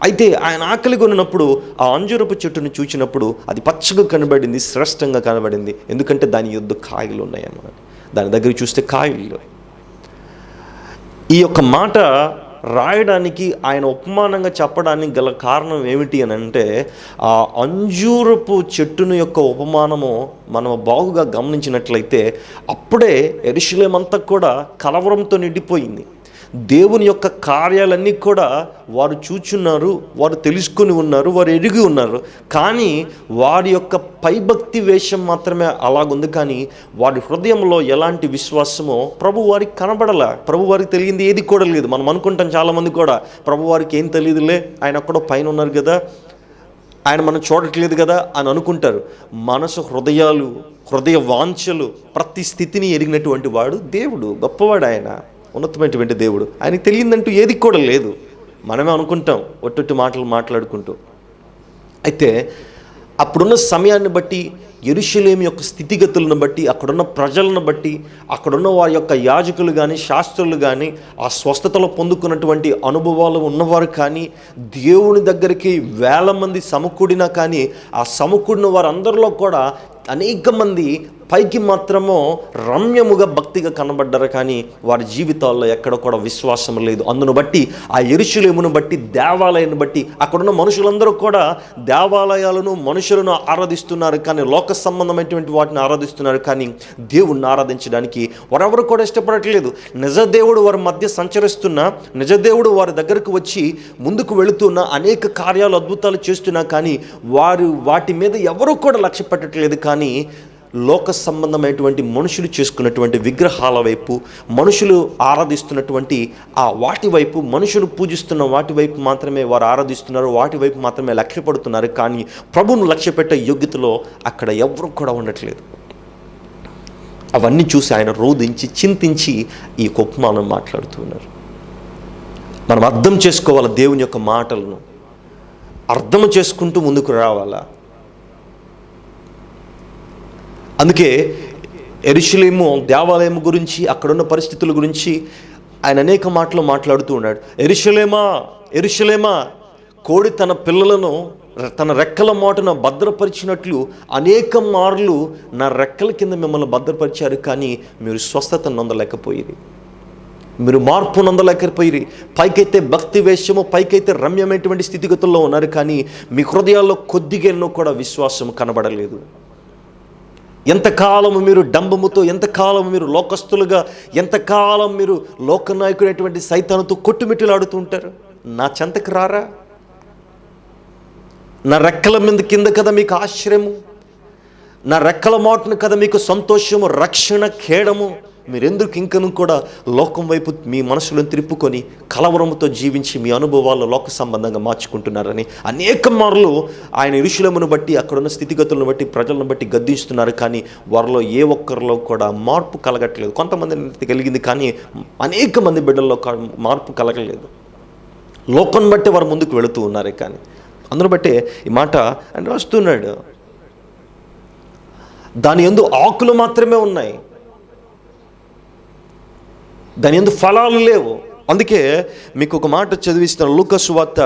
అయితే ఆయన ఆకలి కొన్నప్పుడు ఆ అంజూరపు చెట్టును చూచినప్పుడు అది పచ్చగా కనబడింది, శ్రేష్టంగా కనబడింది. ఎందుకంటే దాని యొద్ద కాయలు ఉన్నాయన్నమాట. దాని దగ్గర చూస్తే కాయలు. ఈ యొక్క మాట రాయడానికి, ఆయన ఉపమానంగా చెప్పడానికి గల కారణం ఏమిటి అని అంటే, ఆ అంజూరపు చెట్టును యొక్క ఉపమానము మనం బాగుగా గమనించినట్లయితే అప్పుడే యెరూషలేము అంతా కూడా కలవరంతో నిండిపోయింది. దేవుని యొక్క కార్యాలన్నీ కూడా వారు చూచున్నారు, వారు తెలుసుకొని ఉన్నారు, వారు ఎరిగి ఉన్నారు. కానీ వారి యొక్క పైభక్తి వేషం మాత్రమే అలాగుంది, కానీ వారి హృదయంలో ఎలాంటి విశ్వాసమో ప్రభు వారికి కనబడలా. ప్రభు వారికి తెలియంది ఏది కూడా లేదు. మనం అనుకుంటాం చాలామంది కూడా, ప్రభు వారికి ఏం తెలియదులే, ఆయన అక్కడ పైన ఉన్నారు కదా, ఆయన మనం చూడట్లేదు కదా అని అనుకుంటారు. మనసు, హృదయ వాంఛలు, ప్రతి స్థితిని ఎరిగినటువంటి వాడు దేవుడు, గొప్పవాడు ఆయన, ఉన్నతమైనటువంటి దేవుడు. ఆయనకి తెలియదంటూ ఏది కూడా లేదు. మనమే అనుకుంటాం ఒట్టొట్టి మాటలు మాట్లాడుకుంటూ. అయితే అప్పుడున్న సమయాన్ని బట్టి, యెరూషలేము యొక్క స్థితిగతులను బట్టి, అక్కడున్న ప్రజలను బట్టి, అక్కడున్న వారి యొక్క యాజకులు కానీ, శాస్త్రులు కానీ, ఆ స్వస్థతలో పొందుకున్నటువంటి అనుభవాలు ఉన్నవారు కానీ, దేవుని దగ్గరికి వేల మంది సమకూడినా కానీ, ఆ సమకూడిన వారందరిలో కూడా అనేక మంది పైకి మాత్రమో రమ్యముగా భక్తిగా కనబడ్డారు, కానీ వారి జీవితాల్లో ఎక్కడ కూడా విశ్వాసం లేదు. అందును బట్టి, ఆ యెరూషలేమును బట్టి, దేవాలయాన్ని బట్టి అక్కడున్న మనుషులందరూ కూడా దేవాలయాలను, మనుషులను ఆరాధిస్తున్నారు, కానీ లోక సంబంధమైనటువంటి వాటిని ఆరాధిస్తున్నారు, కానీ దేవుణ్ణి ఆరాధించడానికి వారెవరు కూడా ఇష్టపడట్లేదు. నిజ దేవుడు వారి మధ్య సంచరిస్తున్నా, నిజ దేవుడు వారి దగ్గరకు వచ్చి ముందుకు వెళుతున్నా, అనేక కార్యాలు, అద్భుతాలు చేస్తున్నా, కానీ వాటి మీద ఎవరు కూడా లక్ష్య పెట్టట్లేదు. కానీ లోక సంబంధమైనటువంటి మనుషులు చేసుకున్నటువంటి విగ్రహాల వైపు, మనుషులు ఆరాధిస్తున్నటువంటి ఆ వాటి వైపు, మనుషులు పూజిస్తున్న వాటి వైపు మాత్రమే వారు ఆరాధిస్తున్నారు, వాటి వైపు మాత్రమే లక్ష్య పడుతున్నారు. కానీ ప్రభువును లక్ష్య పెట్టే యోగ్యతలో అక్కడ ఎవరు కూడా ఉండట్లేదు. అవన్నీ చూసి ఆయన రోధించి, చింతించి ఈ ఉపమానం మాట్లాడుతున్నారు. మనం అర్థం చేసుకోవాలి, దేవుని యొక్క మాటలను అర్థం చేసుకుంటూ ముందుకు రావాలా. అందుకే యెరూషలేము దేవాలయం గురించి, అక్కడున్న పరిస్థితుల గురించి ఆయన అనేక మాటలు మాట్లాడుతూ ఉన్నాడు. యెరూషలేమా, యెరూషలేమా, కోడి తన పిల్లలను తన రెక్కల మాటున భద్రపరిచినట్లు అనేక మార్లు నా రెక్కల కింద మిమ్మల్ని భద్రపరిచారు, కానీ మీరు స్వస్థత నొందలేకపోయిరి, మీరు మార్పు నొందలేకపోయిరి. పైకైతే భక్తి వేషము, పైకైతే రమ్యమైనటువంటి స్థితిగతుల్లో ఉన్నారు, కానీ మీ హృదయాల్లో కొద్దిగా కూడా విశ్వాసం కనబడలేదు. ఎంతకాలం మీరు డంబముతో, ఎంతకాలం మీరు లోకస్తులుగా, ఎంతకాలం మీరు లోకనాయకుడైనటువంటి సైతానుతో కొట్టుమిట్టులాడుతూ ఉంటారు? నా చెంతకు రారా? నా రెక్కల మీద కింద కదా మీకు ఆశ్రయము, నా రెక్కల మాటను కదా మీకు సంతోషము, రక్షణ, ఖేడము. మీరెందుకు ఇంకను కూడా లోకం వైపు మీ మనసులను తిప్పుకొని కలవరముతో జీవించి మీ అనుభవాల్లో లోక సంబంధంగా మార్చుకుంటున్నారని అనేక మార్లు ఆయన యెరూషలేమును బట్టి, అక్కడున్న స్థితిగతులను బట్టి, ప్రజలను బట్టి గద్దిస్తున్నారు, కానీ వారిలో ఏ ఒక్కరిలో కూడా మార్పు కలగట్లేదు. కొంతమంది కలిగింది, కానీ అనేక మంది బిడ్డల్లో మార్పు కలగలేదు. లోకం బట్టి వారు ముందుకు వెళుతూ ఉన్నారు, కానీ అందును బట్టే ఈ మాట ఆయన రాస్తున్నాడు. దాని యందు ఆకులు మాత్రమే ఉన్నాయి, దాని యందు ఫలాలు లేవు. అందుకే మీకు ఒక మాట చదివిస్తాను. లూకా సువార్త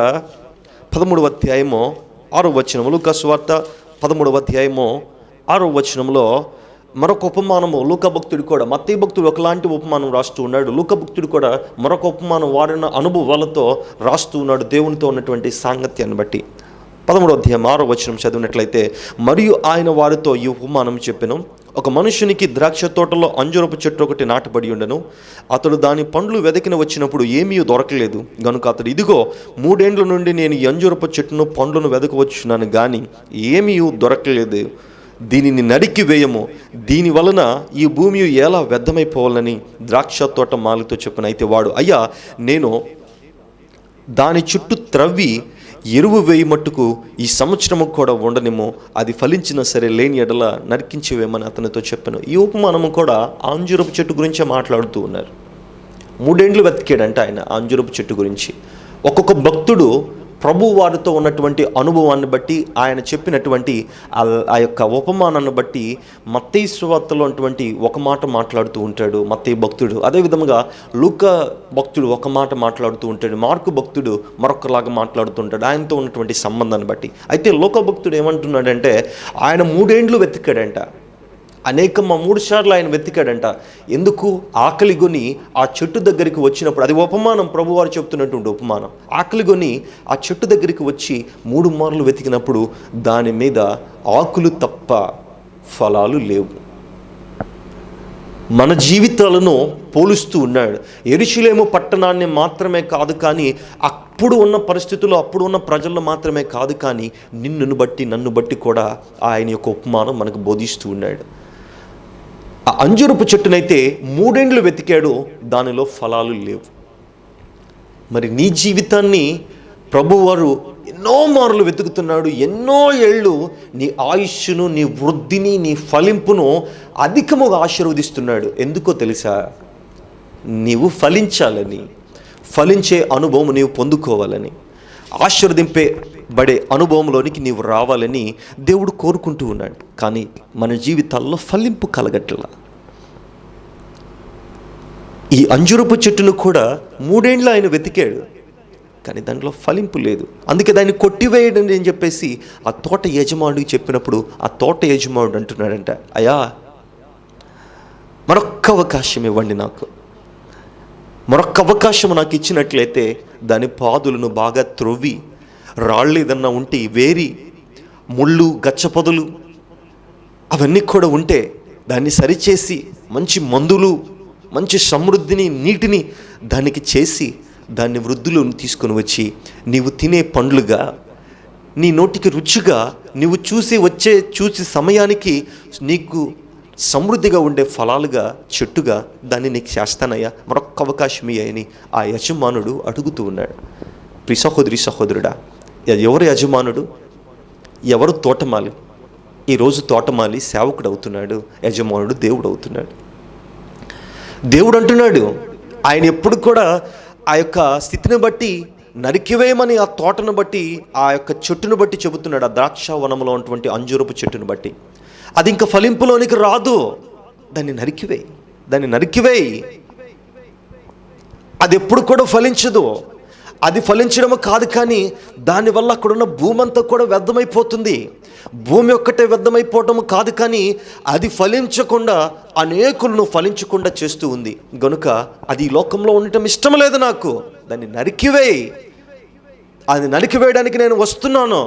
13వ అధ్యాయము 6వ వచనం. లూకా సువార్త 13వ అధ్యాయము 6వ వచనంలో మరొక ఉపమానము లూకా భక్తుడు కూడా, మత్తయి భక్తుడు ఒకలాంటి ఉపమానం రాస్తూ ఉన్నాడు, లూకా భక్తుడు కూడా మరొక ఉపమానం వారిన అనుభవాలతో రాస్తూ ఉన్నాడు, దేవునితో ఉన్నటువంటి సాంగత్యాన్ని బట్టి. 13వ అధ్యాయం 6వ వచనం చదివినట్లయితే, మరియు ఆయన వారితో ఈ ఉపమానం చెప్పెను. ఒక మనుషునికి ద్రాక్ష తోటలో అంజూరపు చెట్టు ఒకటి నాటబడి ఉండెను. అతడు దాని పండ్లు వెదకిన వచ్చినప్పుడు ఏమీ దొరకలేదు గనుక అతడు, ఇదిగో 3 ఏండ్ల నుండి నేను ఈ అంజూరపు చెట్టును పండ్లను వెదకవచ్చున్నాను, కానీ ఏమీ దొరకలేదు. దీనిని నరికి వేయము, దీని వలన ఈ భూమి ఎలా వ్యర్థమైపోవాలని ద్రాక్ష తోట మాలితో చెప్పిన. అయితే వాడు, అయ్యా, నేను దాని చుట్టూ త్రవ్వి ఎరువు వేయి మట్టుకు ఈ సంవత్సరము కూడా ఉండనేమో, అది ఫలించినా సరే, లేని ఎడల నరికించివేమని అతనితో చెప్పాను. ఈ ఉపమానము కూడా అంజూరపు చెట్టు గురించే మాట్లాడుతూ ఉన్నారు. 3 ఏండ్లు వెతికాడంట ఆయన అంజూరపు చెట్టు గురించి. ఒక్కొక్క భక్తుడు ప్రభు వారితో ఉన్నటువంటి అనుభవాన్ని బట్టి, ఆయన చెప్పినటువంటి ఆ యొక్క ఉపమానాన్ని బట్టి మత్తయి సువార్తలో ఉన్నటువంటి ఒక మాట మాట్లాడుతూ ఉంటాడు మత్తయి భక్తుడు. అదేవిధంగా లూకా భక్తుడు ఒక మాట మాట్లాడుతూ ఉంటాడు, మార్కు భక్తుడు మరొకలాగా మాట్లాడుతూ ఉంటాడు, ఆయనతో ఉన్నటువంటి సంబంధాన్ని బట్టి. అయితే లూకా భక్తుడు ఏమంటున్నాడంటే, ఆయన 3 ఏండ్లు వెతికాడంట, 3 సార్లు ఆయన వెతికాడంట. ఎందుకు? ఆకలిగొని ఆ చెట్టు దగ్గరికి వచ్చినప్పుడు, అది ఉపమానం, ప్రభువారు చెప్తున్నటువంటి ఉపమానం. ఆకలిగొని ఆ చెట్టు దగ్గరికి వచ్చి 3 మార్లు వెతికినప్పుడు దాని మీద ఆకులు తప్ప ఫలాలు లేవు. మన జీవితాలను పోలుస్తూ ఉన్నాడు. యెరూషలేము పట్టణాన్ని మాత్రమే కాదు, కానీ అప్పుడు ఉన్న పరిస్థితుల్లో, అప్పుడు ఉన్న ప్రజలను మాత్రమే కాదు, కానీ నిన్నును బట్టి, నన్ను బట్టి కూడా ఆయన యొక్క ఉపమానం మనకు బోధిస్తూ ఉన్నాడు. ఆ అంజూరపు చెట్టునైతే 3 ఏండ్లు వెతికాడు, దానిలో ఫలాలు లేవు. మరి నీ జీవితాన్ని ప్రభువారు ఎన్నో మార్లు వెతుకుతున్నాడు. ఎన్నో ఏళ్ళు నీ ఆయుష్ను, నీ వృద్ధిని, నీ ఫలింపును అధికముగా ఆశీర్వదిస్తున్నాడు. ఎందుకో తెలుసా? నీవు ఫలించాలని, ఫలించే అనుభవం నీవు పొందుకోవాలని, ఆశీర్వదింపే బడే అనుభవంలోనికి నీవు రావాలని దేవుడు కోరుకుంటూ ఉన్నాడు. కానీ మన జీవితాల్లో ఫలింపు కలగట్లా. ఈ అంజురపు చెట్టును కూడా 3 ఏళ్ళు ఆయన వెతికాడు, కానీ దాంట్లో ఫలింపు లేదు. అందుకే దాన్ని కొట్టివేయడం అని చెప్పేసి ఆ తోట యజమానుడికి చెప్పినప్పుడు ఆ తోట యజమానుడు అంటున్నాడంట, అయ్యా మరొక్క అవకాశం ఇవ్వండి, మరొక్క అవకాశం నాకు ఇచ్చినట్లయితే దాని పాదులను బాగా త్రొవ్వి, రాళ్ళు ఏదన్నా ఉంటే వేరి, ముళ్ళు గచ్చపొదలు అవన్నీ కూడా ఉంటే దాన్ని సరిచేసి మంచి మందులు, మంచి సమృద్ధిని, నీటిని దానికి చేసి దాన్ని వృద్ధులను తీసుకొని వచ్చి నీవు తినే పండ్లుగా, నీ నోటికి రుచిగా, నీవు చూసి సమయానికి నీకు సమృద్ధిగా ఉండే ఫలాలుగా, చెట్టుగా దాన్ని నీకు చేస్తానయ్యా, మరొక్క అవకాశం అని ఆ యజమానుడు అడుగుతూ ఉన్నాడు. ప్రియ సహోదరి సహోదరుడా, ఎవరు యజమానుడు, ఎవరు తోటమాలి? ఈరోజు తోటమాలి సేవకుడు అవుతున్నాడు, యజమానుడు దేవుడు అవుతున్నాడు. దేవుడు అంటున్నాడు, ఆయన ఎప్పుడు కూడా ఆ యొక్క స్థితిని బట్టి నరికివేయమని, ఆ తోటను బట్టి, ఆ యొక్క చెట్టును బట్టి చెబుతున్నాడు. ఆ ద్రాక్ష వనంలో ఉన్నటువంటి అంజూరపు చెట్టును బట్టి అది ఇంకా ఫలింపులోనికి రాదు, దాన్ని నరికివేయి. అది ఎప్పుడు కూడా ఫలించదు. అది ఫలించడము కాదు, కానీ దానివల్ల అక్కడున్న భూమి అంతా కూడా వ్యర్థమైపోతుంది. భూమి ఒక్కటే వ్యర్థమైపోవటము కాదు, కానీ అది ఫలించకుండా అనేకులను ఫలించకుండా చేస్తూ ఉంది. గనుక అది లోకంలో ఉండటం ఇష్టం లేదు నాకు, దాన్ని నరికివేయి, అది నరికివేయడానికి నేను వస్తున్నాను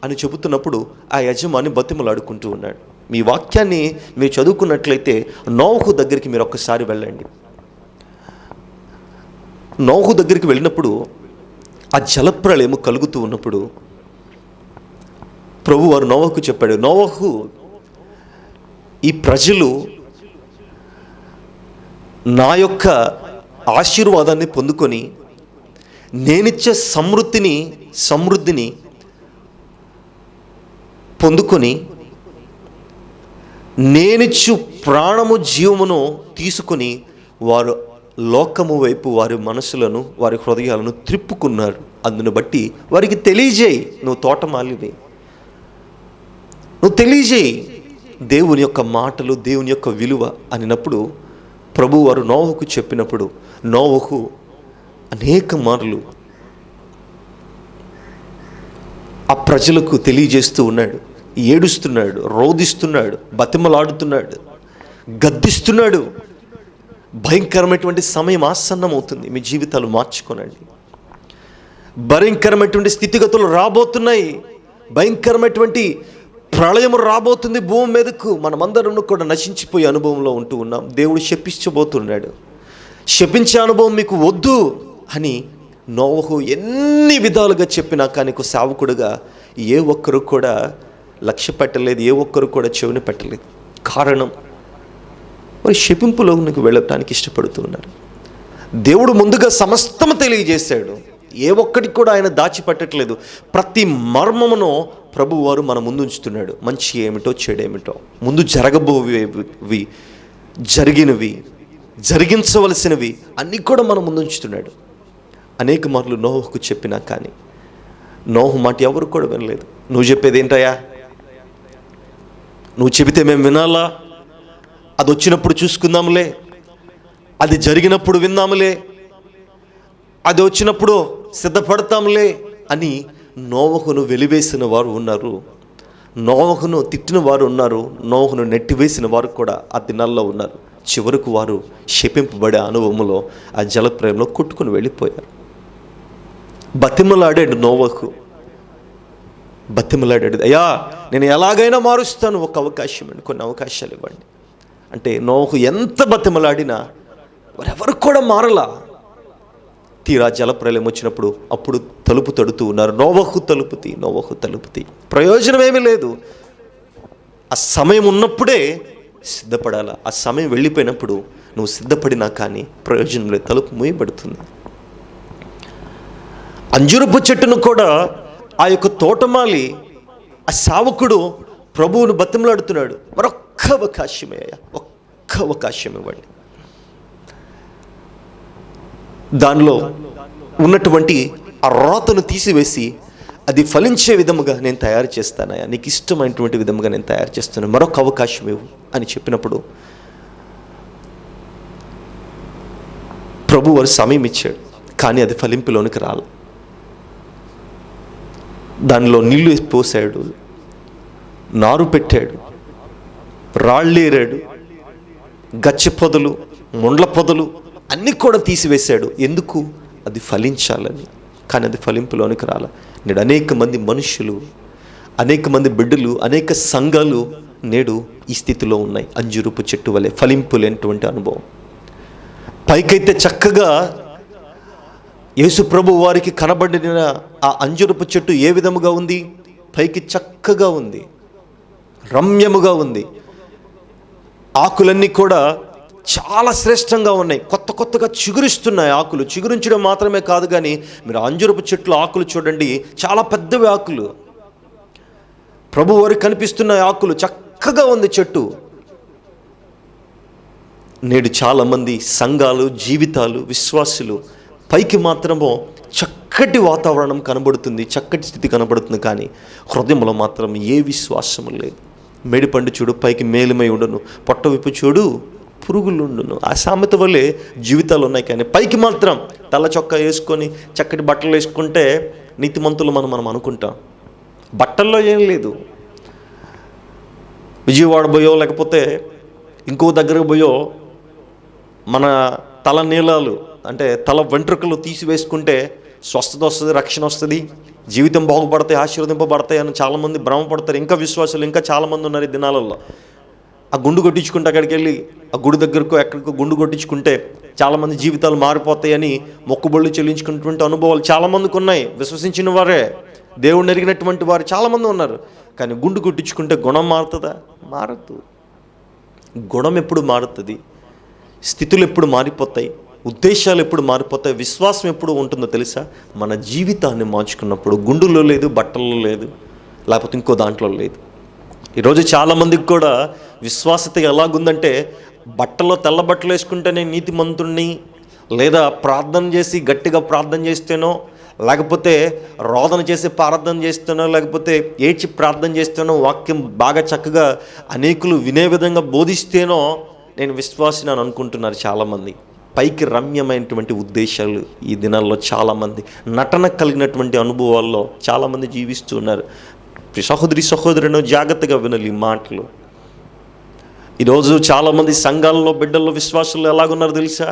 అని చెబుతున్నప్పుడు ఆ యజమాని బతిమలాడుకుంటూ ఉన్నాడు. మీ వాక్యాన్ని మీరు చదువుకున్నట్లయితే నోవహు దగ్గరికి మీరు ఒక్కసారి వెళ్ళండి. నోవహు దగ్గరికి వెళ్ళినప్పుడు ఆ జలప్రళయము కలుగుతూ ఉన్నప్పుడు ప్రభు వారు నోవహుకు చెప్పాడు, నోవహు, ఈ ప్రజలు నా యొక్క ఆశీర్వాదాన్ని పొందుకొని నేనిచ్చే సమృద్ధిని పొందుకొని నేనిచ్చు ప్రాణము జీవమును తీసుకుని వారు లోకము వైపు వారి మనసులను, వారి హృదయాలను త్రిప్పుకున్నారు. అందును బట్టి వారికి తెలియజేయి, నువ్వు తోటమాలివి, నువ్వు తెలియజేయి దేవుని యొక్క మాటలు, దేవుని యొక్క విలువ అనినప్పుడు ప్రభు వారు నోవహుకు చెప్పినప్పుడు నోవహు అనేక మార్లు ఆ ప్రజలకు తెలియజేస్తూ ఉన్నాడు, ఏడుస్తున్నాడు, రోదిస్తున్నాడు, బతిమలాడుతున్నాడు, గద్దిస్తున్నాడు. భయంకరమైనటువంటి సమయం ఆసన్నమవుతుంది, మీ జీవితాలు మార్చుకోనండి. భయంకరమైనటువంటి స్థితిగతులు రాబోతున్నాయి, భయంకరమైనటువంటి ప్రళయము రాబోతుంది భూమి మీదకు. మనమందరం కూడా నశించిపోయే అనుభవంలో ఉంటూ ఉన్నాం. దేవుడు శపించబోతున్నాడు. శపించే అనుభవం మీకు వద్దు అని నోవహు ఎన్ని విధాలుగా చెప్పినా కానీ సేవకుడుగా ఏ ఒక్కరు కూడా లక్ష్య పెట్టలేదు, ఏ ఒక్కరు కూడా చెవిని పెట్టలేదు. కారణం, వారి శపింపులోనికి వెళ్ళటానికి ఇష్టపడుతూ ఉన్నారు. దేవుడు ముందుగా సమస్తము తెలియజేశాడు, ఏ ఒక్కడికి కూడా ఆయన దాచిపెట్టట్లేదు. ప్రతి మర్మమును ప్రభు వారు మన ముందు ఉంచుతున్నాడు. మంచి ఏమిటో, చెడేమిటో, ముందు జరగబోయేవి, జరిగినవి, జరిగించవలసినవి అన్నీ కూడా మన ముందు ఉంచుతున్నాడు. అనేక మార్లు నోహుకు చెప్పినా కానీ నోహు మాట ఎవరు కూడా వినలేదు. నువ్వు చెప్పేది ఏంటయ్యా, నువ్వు చెబితే మేము వినాలా, అది వచ్చినప్పుడు చూసుకుందాంలే, అది జరిగినప్పుడు విందాములే, అది వచ్చినప్పుడు సిద్ధపడతాంలే అని నోవహును వెలివేసిన వారు ఉన్నారు, నోవహును తిట్టిన వారు ఉన్నారు, నోవహును నెట్టివేసిన వారు కూడా ఆ దినాల్లో ఉన్నారు. చివరకు వారు శపింపబడే అనుభవంలో ఆ జలప్రయంలో కొట్టుకుని వెళ్ళిపోయారు. బతిమలాడాడు నోవహు, బతిమలాడాడు, అయ్యా నేను ఎలాగైనా మారుస్తాను, ఒక అవకాశం అండి, కొన్ని అవకాశాలు ఇవ్వండి అంటే నోవహు ఎంత బతిమలాడినా వారెవరు కూడా మారలా. తీరా జలప్రలయం వచ్చినప్పుడు అప్పుడు తలుపు తడుతూ ఉన్నారు. నోవహు తలుపుతి ప్రయోజనం ఏమీ లేదు. ఆ సమయం ఉన్నప్పుడే సిద్ధపడాలా. ఆ సమయం వెళ్ళిపోయినప్పుడు నువ్వు సిద్ధపడినా కానీ ప్రయోజనం లేదు, తలుపు మూయబడుతుంది. అంజురపు చెట్టును కూడా ఆ యొక్క తోటమాలి, ఆ సేవకుడు ప్రభువును బతిమలాడుతున్నాడు, మరొక్క అవకాశమే, ఒక్క అవకాశం ఇవ్వండి. దానిలో ఉన్నటువంటి ఆ రోతను తీసివేసి అది ఫలించే విధముగా నేను తయారు చేస్తానయ్యా, నీకు ఇష్టమైనటువంటి విధముగా నేను తయారు చేస్తాను, మరొక అవకాశం ఇవ్వు అని చెప్పినప్పుడు ప్రభు వారు సమయం ఇచ్చాడు. కానీ అది ఫలింపులోనికి రాలి. దానిలో నీళ్లు పోసాడు, నారు పెట్టాడు, రాళ్ళేరాడు, గచ్చి పొదలు, ముండ్ల పొదలు అన్నీ కూడా తీసివేశాడు. ఎందుకు? అది ఫలించాలని. కానీ అది ఫలింపులోనికి రాల. నేడు అనేక మంది మనుషులు, అనేక మంది బిడ్డలు, అనేక సంఘాలు నేడు ఈ స్థితిలో ఉన్నాయి. అంజూరపు చెట్టు వలె ఫలింపు లేనటువంటి అనుభవం. పైకైతే చక్కగా యేసు ప్రభు వారికి కనబడిన ఆ అంజూరపు చెట్టు ఏ విధముగా ఉంది? పైకి చక్కగా ఉంది, రమ్యముగా ఉంది. ఆకులన్నీ కూడా చాలా శ్రేష్టంగా ఉన్నాయి, కొత్త కొత్తగా చిగురిస్తున్నాయి. ఆకులు చిగురించడం మాత్రమే కాదు, కానీ మీరు అంజూరపు చెట్లు ఆకులు చూడండి, చాలా పెద్దవి ఆకులు. ప్రభు వారికి కనిపిస్తున్న ఆకులు, చక్కగా ఉంది చెట్టు. నేడు చాలామంది సంఘాలు, జీవితాలు, విశ్వాసులు పైకి మాత్రమో చక్కటి వాతావరణం కనబడుతుంది, చక్కటి స్థితి కనబడుతుంది, కానీ హృదయంలో మాత్రం ఏ విశ్వాసము లేదు. మేడిపండు చూడు, పైకి మేలుమై ఉండను, పొట్ట విప్పు చూడు, పురుగులు ఉండును. ఆ సామెత వల్లే జీవితాలు ఉన్నాయి, కానీ పైకి మాత్రం తెల్ల చొక్కా వేసుకొని చక్కటి బట్టలు వేసుకుంటే నీతిమంతులు మనం అనుకుంటాం. బట్టల్లో ఏం లేదు. విజయవాడ పోయో లేకపోతే ఇంకో దగ్గరకు పోయో మన తల నీలాలు అంటే తల వెంట్రుకలు తీసివేసుకుంటే స్వస్థత వస్తుంది, రక్షణ వస్తుంది, జీవితం బాగుపడతాయి, ఆశీర్వదింపబడతాయి అని చాలామంది భ్రమపడతారు. ఇంకా విశ్వాసులు ఇంకా చాలామంది ఉన్నారు ఈ దినాలలో. ఆ గుండు కొట్టించుకుంటే అక్కడికి వెళ్ళి ఆ గుడి దగ్గరకు ఎక్కడికో గుండు కొట్టించుకుంటే చాలామంది జీవితాలు మారిపోతాయని మొక్కుబళ్ళు చెల్లించుకున్నటువంటి అనుభవాలు చాలామందికి ఉన్నాయి. విశ్వసించిన వారే, దేవుడు ఎరిగినటువంటి వారు చాలామంది ఉన్నారు. కానీ గుండు కొట్టించుకుంటే గుణం మారుతుందా? మారదు. గుణం ఎప్పుడు మారుతుంది? స్థితులు ఎప్పుడు మారిపోతాయి? ఉద్దేశాలు ఎప్పుడు మారిపోతాయి? విశ్వాసం ఎప్పుడు ఉంటుందో తెలుసా? మన జీవితాన్ని మార్చుకున్నప్పుడు. గుండులో లేదు, బట్టల్లో లేదు, లేకపోతే ఇంకో దాంట్లో లేదు. ఈరోజు చాలామందికి కూడా విశ్వాసత ఎలాగుందంటే, బట్టలో తెల్ల బట్టలు వేసుకుంటే నేను నీతిమంతుణ్ణి, లేదా ప్రార్థన చేసి గట్టిగా ప్రార్థన చేస్తేనో, లేకపోతే రోదన చేసి ప్రార్థన చేస్తేనో, లేకపోతే ఏడ్చి ప్రార్థన చేస్తేనో, వాక్యం బాగా చక్కగా అనేకులు వినే విధంగా బోధిస్తేనో నేను విశ్వాసిని అని అనుకుంటున్నారు చాలామంది. పైకి రమ్యమైనటువంటి ఉద్దేశాలు ఈ దినాల్లో చాలామంది, నటన కలిగినటువంటి అనుభవాల్లో చాలామంది జీవిస్తూ ఉన్నారు. సహోదరులను జాగ్రత్తగా వినాలి ఈ మాటలు. ఈరోజు చాలామంది సంఘాలలో, బిడ్డల్లో, విశ్వాసులు ఎలాగున్నారు తెలుసా?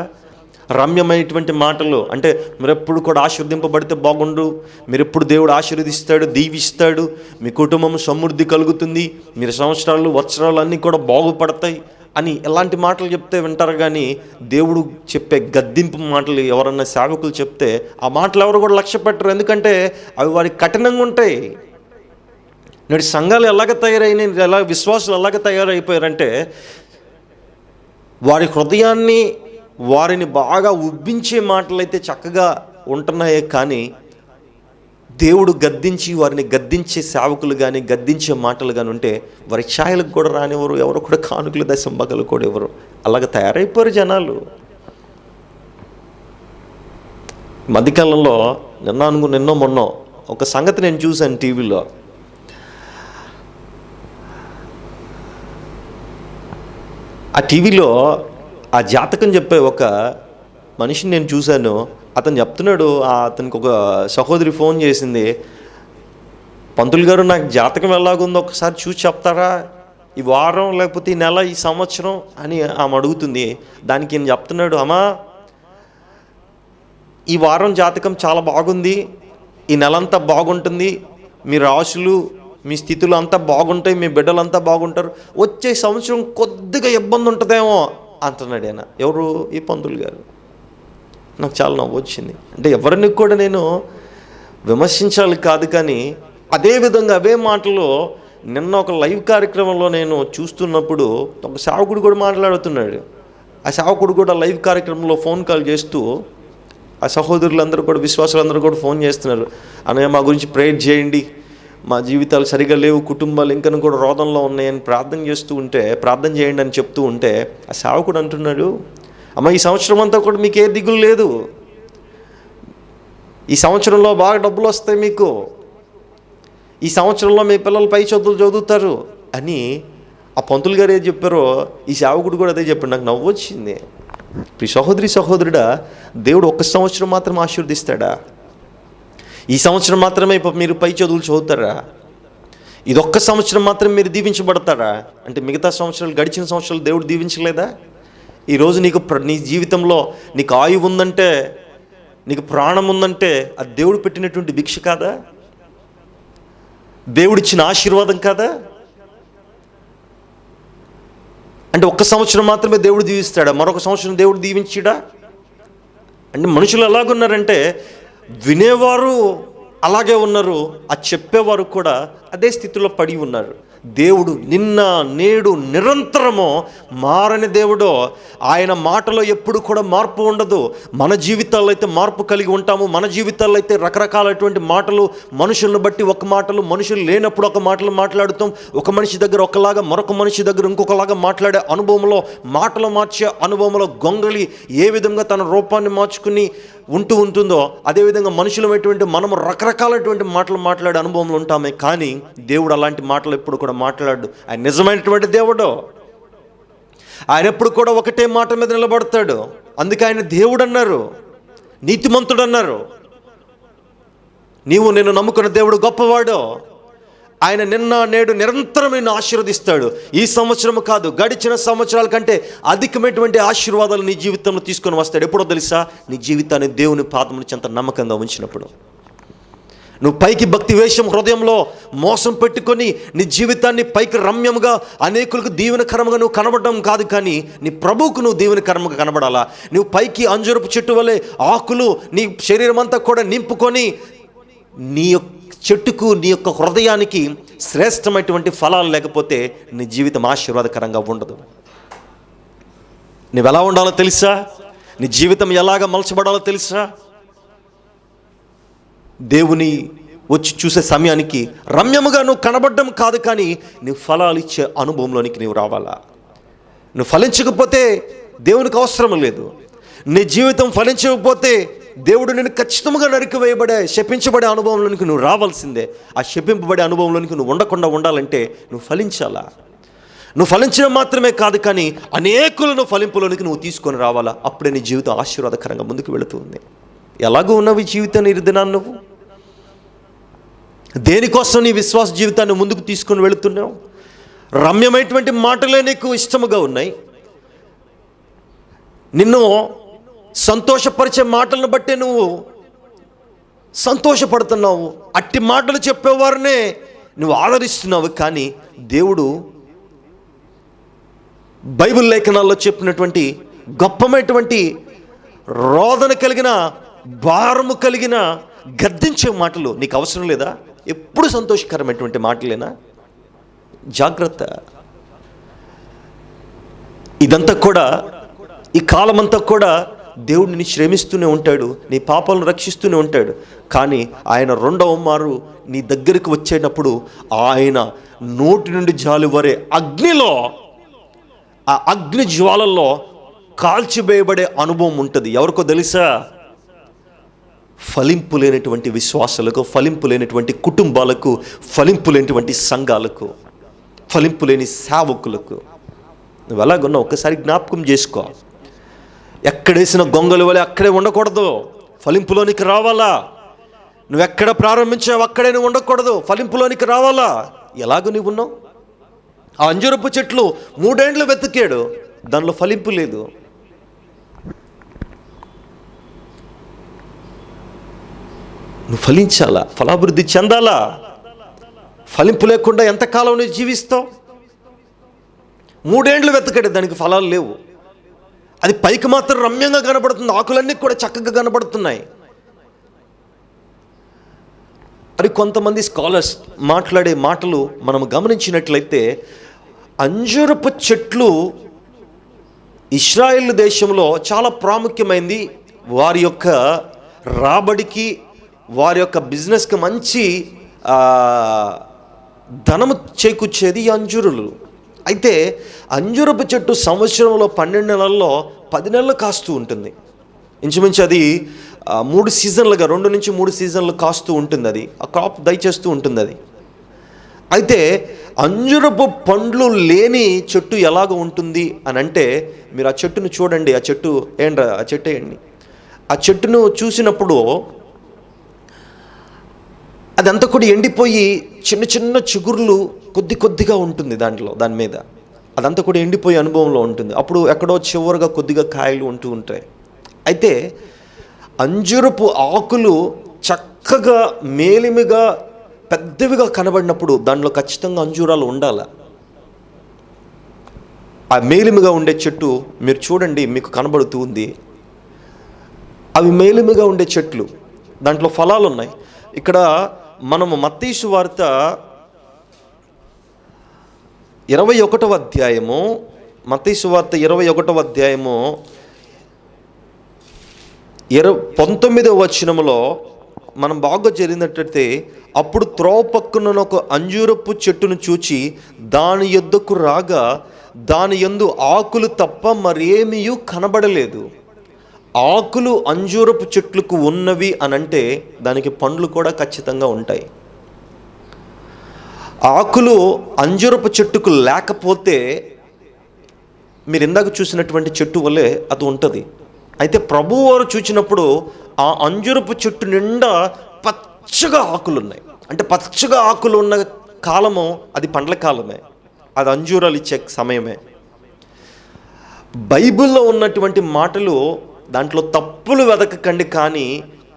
రమ్యమైనటువంటి మాటలు అంటే, మీరెప్పుడు కూడా ఆశీర్వదింపబడితే బాగుండు, మీరెప్పుడు దేవుడు ఆశీర్వదిస్తాడు, దీవిస్తాడు, మీ కుటుంబం సమృద్ధి కలుగుతుంది, మీరు సంవత్సరాలు వత్సరాలు అన్నీ కూడా బాగుపడతాయి అని ఎలాంటి మాటలు చెప్తే వింటారు. కానీ దేవుడు చెప్పే గద్దింపు మాటలు ఎవరన్నా సేవకులు చెప్తే ఆ మాటలు ఎవరు కూడా లక్ష్య పెట్టరు. ఎందుకంటే అవి వారికి కఠినంగా ఉంటాయి. నేడు సంఘాలు ఎలాగ తయారైనాయి, విశ్వాసులు ఎలాగ తయారైపోయారంటే, వారి హృదయాన్ని, వారిని బాగా ఉబ్బించే మాటలైతే చక్కగా ఉంటున్నాయే, కానీ దేవుడు గద్దించి వారిని గద్దించే సేవకులు కానీ, గద్దించే మాటలు కానీ ఉంటే వారి ఛాయలకు కూడా రానివ్వరు, ఎవరు కూడా కానుకలు దశంభాగాలు కూడా ఎవరు. అలాగ తయారైపోయారు జనాలు. మధ్యకాలంలో నిన్నో మొన్నో ఒక సంగతి నేను చూశాను టీవీలో. ఆ టీవీలో ఆ జాతకం చెప్పే ఒక మనిషిని నేను చూశాను. అతను చెప్తున్నాడు, అతనికి ఒక సహోదరి ఫోన్ చేసింది, పంతులు గారు నాకు జాతకం ఎలాగుందో ఒకసారి చూసి చెప్తారా, ఈ వారం లేకపోతే ఈ నెల, ఈ సంవత్సరం అని ఆమె అడుగుతుంది. దానికి నేను చెప్తున్నాడు, అమ్మా ఈ వారం జాతకం చాలా బాగుంది, ఈ నెలంతా బాగుంటుంది, మీ రాశులు, మీ స్థితులు అంతా బాగుంటాయి, మీ బిడ్డలంతా బాగుంటారు, వచ్చే సంవత్సరం కొద్దిగా ఇబ్బంది ఉంటుందేమో అంటున్నాడు ఆయన. ఎవరు? ఈ పంతులు గారు. నాకు చాలా నవ్వు వచ్చింది. అంటే ఎవరిని కూడా నేను విమర్శించాలి కాదు, కానీ అదేవిధంగా అవే మాటలు నిన్న ఒక లైవ్ కార్యక్రమంలో నేను చూస్తున్నప్పుడు ఒక సేవకుడు కూడా మాట్లాడుతున్నాడు. ఆ సేవకుడు కూడా లైవ్ కార్యక్రమంలో ఫోన్ కాల్ చేస్తూ ఆ సహోదరులందరూ కూడా, విశ్వాసులందరూ కూడా ఫోన్ చేస్తున్నారు, అన్నయ్య మా గురించి ప్రేయర్ చేయండి, మా జీవితాలు సరిగా లేవు, కుటుంబాలు ఇంకను కూడా రోదంలో ఉన్నాయని ప్రార్థన చేయండి అని చెప్తూ ఉంటే ఆ సేవకుడు అంటున్నాడు, అమ్మ ఈ సంవత్సరం అంతా కూడా మీకు ఏ దిగులు లేదు, ఈ సంవత్సరంలో బాగా డబ్బులు వస్తాయి మీకు, ఈ సంవత్సరంలో మీ పిల్లలు పై చదువులు చదువుతారు అని ఆ పంతులు గారు ఏది చెప్పారో ఈ సేవకుడు కూడా అదే చెప్పాడు. నాకు నవ్వు వచ్చింది. ఈ సహోదరుడా, దేవుడు ఒక్క సంవత్సరం మాత్రం ఆశీర్వదిస్తాడా? ఈ సంవత్సరం మాత్రమే మీరు పై చదువులు చదువుతారా? ఇదొక్క సంవత్సరం మాత్రం మీరు దీవించబడతారా? అంటే మిగతా సంవత్సరాలు, గడిచిన సంవత్సరాలు దేవుడు దీవించలేదా? ఈరోజు నీ జీవితంలో నీకు ఆయువు ఉందంటే, నీకు ప్రాణం ఉందంటే అది దేవుడు పెట్టినటువంటి భిక్ష కాదా? దేవుడిచ్చిన ఆశీర్వాదం కాదా? అంటే ఒక్క సంవత్సరం మాత్రమే దేవుడు దీవిస్తాడా? మరొక సంవత్సరం దేవుడు దీవించాడా? అంటే మనుషులు ఎలాగున్నారంటే, వినేవారు అలాగే ఉన్నారు, అది చెప్పేవారు కూడా అదే స్థితిలో పడి ఉన్నారు. దేవుడు నిన్న నేడు నిరంతరము మారని దేవుడు. ఆయన మాటలో ఎప్పుడు కూడా మార్పు ఉండదు. మన జీవితాల్లో అయితే మార్పు కలిగి ఉంటాము. మన జీవితాల్లో అయితే రకరకాలైనటువంటి మాటలు, మనుషులను బట్టి ఒక మాటలు, మనుషులు లేనప్పుడు ఒక మాటలు మాట్లాడుతాం. ఒక మనిషి దగ్గర ఒకలాగా, మరొక మనిషి దగ్గర ఇంకొకలాగా మాట్లాడే అనుభవంలో, మాటలు మార్చే అనుభవంలో గొంగళి ఏ విధంగా తన రూపాన్ని మార్చుకుని ఉంటుందో అదేవిధంగా మనుషులమైనటువంటి మనము రకరకాలైనటువంటి మాటలు మాట్లాడే అనుభవంలో ఉంటామే. కానీ దేవుడు అలాంటి మాటలు ఎప్పుడు కూడా మాట్లాడు. ఆయన నిజమైనటువంటి దేవుడు. ఆయన ఎప్పుడు కూడా ఒకటే మాట మీద నిలబడతాడు. అందుకే ఆయన దేవుడు అన్నారు, నీతిమంతుడు అన్నారు. నేను నమ్ముకున్న దేవుడు గొప్పవాడు. ఆయన నిన్న నేడు నిరంతరం నిన్ను ఆశీర్వదిస్తాడు. ఈ సంవత్సరం కాదు, గడిచిన సంవత్సరాల కంటే అధికమైనటువంటి ఆశీర్వాదాలు నీ జీవితంలో తీసుకొని వస్తాడు. ఎప్పుడో తెలుసా? నీ జీవితాన్ని దేవుని పాదముల చెంత నమ్మకంగా ఉంచినప్పుడు. నువ్వు పైకి భక్తి వేషం హృదయంలో మోసం పెట్టుకొని నీ జీవితాన్ని పైకి రమ్యముగా అనేకులకు దీవెనకరంగా నువ్వు కనబడడం కాదు, కానీ నీ ప్రభువుకు నువ్వు దీవెనకరంగా కనబడాలా. నువ్వు పైకి అంజూరపు చెట్టు వలె ఆకులు నీ శరీరం అంతా కూడా నింపుకొని నీ చెట్టుకు, నీ యొక్క హృదయానికి శ్రేష్టమైనటువంటి ఫలాలు లేకపోతే నీ జీవితం ఆశీర్వాదకరంగా ఉండదు. నువ్వు ఎలా ఉండాలో తెలుసా? నీ జీవితం ఎలాగ మలచబడాలో తెలుసా? దేవుని వచ్చి చూసే సమయానికి రమ్యముగా నువ్వు కనబడడం కాదు, కానీ నువ్వు ఫలాలు ఇచ్చే అనుభవంలోనికి నువ్వు రావాలా. నువ్వు ఫలించకపోతే దేవునికి అవసరం లేదు. నీ జీవితం ఫలించకపోతే దేవుడు నేను ఖచ్చితంగా నరికివేయబడే, శపించబడే అనుభవంలోనికి నువ్వు రావాల్సిందే. ఆ శపింపబడే అనుభవంలోనికి నువ్వు ఉండకుండా ఉండాలంటే నువ్వు ఫలించాలా. నువ్వు ఫలించడం మాత్రమే కాదు, కానీ అనేకులను ఫలింపులోనికి నువ్వు తీసుకొని రావాలా. అప్పుడే నీ జీవితం ఆశీర్వాదకరంగా ముందుకు వెళుతుంది. ఎలాగో ఉన్నావు ఈ జీవితాన్ని ఇరుదినాన్ని? నువ్వు దేనికోసం నీ విశ్వాస జీవితాన్ని ముందుకు తీసుకొని వెళుతున్నావు? రమ్యమైనటువంటి మాటలే నీకు ఇష్టముగా ఉన్నాయి. నిన్ను సంతోషపరిచే మాటలను బట్టే నువ్వు సంతోషపడుతున్నావు. అట్టి మాటలు చెప్పేవారినే నువ్వు ఆదరిస్తున్నావు. కానీ దేవుడు బైబిల్ లేఖనాల్లో చెప్పినటువంటి గొప్పమైనటువంటి రోదన కలిగిన, భారము కలిగిన, గద్దించే మాటలు నీకు అవసరం లేదా? ఎప్పుడు సంతోషకరమైనటువంటి మాటలేనా? జాగ్రత్త. ఇదంతా కూడా, ఈ కాలమంతా కూడా దేవుడు నిన్ను శ్రమిస్తూనే ఉంటాడు, నీ పాపాలను రక్షిస్తూనే ఉంటాడు. కానీ ఆయన రెండవ మారు నీ దగ్గరికి వచ్చేటప్పుడు ఆయన నోటి నుండి జాలువరే అగ్నిలో, ఆ అగ్ని జ్వాలల్లో కాల్చివేయబడే అనుభవం ఉంటుంది. ఎవరికో తెలుసా? ఫలింపు లేనటువంటి విశ్వాసాలకు, ఫలింపు లేనటువంటి కుటుంబాలకు, ఫలింపు లేనటువంటి సంఘాలకు, ఫలింపు లేని సేవకులకు. నువ్వు ఎలాగున్నావు ఒక్కసారి జ్ఞాపకం చేసుకో. ఎక్కడేసిన గొంగలు వలె అక్కడే ఉండకూడదు, ఫలింపులోనికి రావాలా. నువ్వు ఎక్కడ ప్రారంభించావు అక్కడే నువ్వు ఉండకూడదు, ఫలింపులోనికి రావాలా. ఎలాగో నువ్వు ఉన్నావు? ఆ అంజూరపు చెట్లు 3 ఏండ్లు వెతికాడు, దానిలో ఫలింపు లేదు. నువ్వు ఫలించాలా, ఫలాభివృద్ధి చెందాలా. ఫలింపు లేకుండా ఎంతకాలం నువ్వు జీవిస్తావు? 3 ఏండ్లు వెతకాడు, దానికి ఫలాలు లేవు. అది పైకి మాత్రం రమ్యంగా కనబడుతుంది, ఆకులన్నీ కూడా చక్కగా కనబడుతున్నాయి. మరి కొంతమంది స్కాలర్స్ మాట్లాడే మాటలు మనం గమనించినట్లయితే, అంజూరపు చెట్లు ఇశ్రాయేలు దేశంలో చాలా ప్రాముఖ్యమైంది. వారి యొక్క రాబడికి, వారి యొక్క బిజినెస్కి మంచి ధనము చేకూర్చేది ఈ అంజూరులు. అయితే అంజూరపు చెట్టు సంవత్సరంలో 12 నెలల్లో 10 నెలలు కాస్తూ ఉంటుంది. ఇంచుమించు అది 3 సీజన్లుగా, 2 నుంచి 3 సీజన్లు కాస్తూ ఉంటుంది. అది ఆ క్రాప్ దయచేస్తూ ఉంటుంది. అది అయితే అంజురపు పండ్లు లేని చెట్టు ఎలాగ ఉంటుంది అని అంటే, మీరు ఆ చెట్టును చూడండి. ఆ చెట్టు ఏంట్రా, ఆ చెట్టు వేయండి. ఆ చెట్టును చూసినప్పుడు అదంతా కూడా ఎండిపోయి చిన్న చిన్న చిగుర్లు కొద్దిగా ఉంటుంది దాని మీద. అదంతా కూడా ఎండిపోయే అనుభవంలో ఉంటుంది. అప్పుడు ఎక్కడో చివరిగా కొద్దిగా కాయలు ఉంటూ ఉంటాయి. అయితే అంజురపు ఆకులు చక్కగా మేలిమిగా పెద్దవిగా కనబడినప్పుడు దానిలో ఖచ్చితంగా అంజూరాలు ఉండాలి. ఆ మేలిమిగా ఉండే చెట్టు మీరు చూడండి, మీకు కనబడుతూ ఉంది. అవి మేలిమిగా ఉండే చెట్లు, దాంట్లో ఫలాలు ఉన్నాయి. ఇక్కడ మనము మత్తయి సువార్త 21వ అధ్యాయము, మత్తయి సువార్త 21వ అధ్యాయము 19వ వచనములో మనం బాగా జరిగినట్లయితే, అప్పుడు త్రోవ పక్కన ఒక అంజూరపు చెట్టును చూచి దాని యొద్దకు రాగా దాని యందు ఆకులు తప్ప మరేమీ కనబడలేదు. ఆకులు అంజూరపు చెట్లకు ఉన్నవి అనంటే దానికి పండ్లు కూడా ఖచ్చితంగా ఉంటాయి. ఆకులు అంజూరపు చెట్టుకు లేకపోతే మీరు ఇందాక చూసినటువంటి చెట్టు వల్లే అది ఉంటుంది. అయితే ప్రభువు వారు చూసినప్పుడు ఆ అంజూరపు చెట్టు నిండా పచ్చగా ఆకులు ఉన్నాయి. అంటే పచ్చగా ఆకులు ఉన్న కాలము అది పండ్ల కాలమే, అది అంజూరాలు ఇచ్చే సమయమే. బైబిల్లో ఉన్నటువంటి మాటలు, దాంట్లో తప్పులు వెతకకండి, కానీ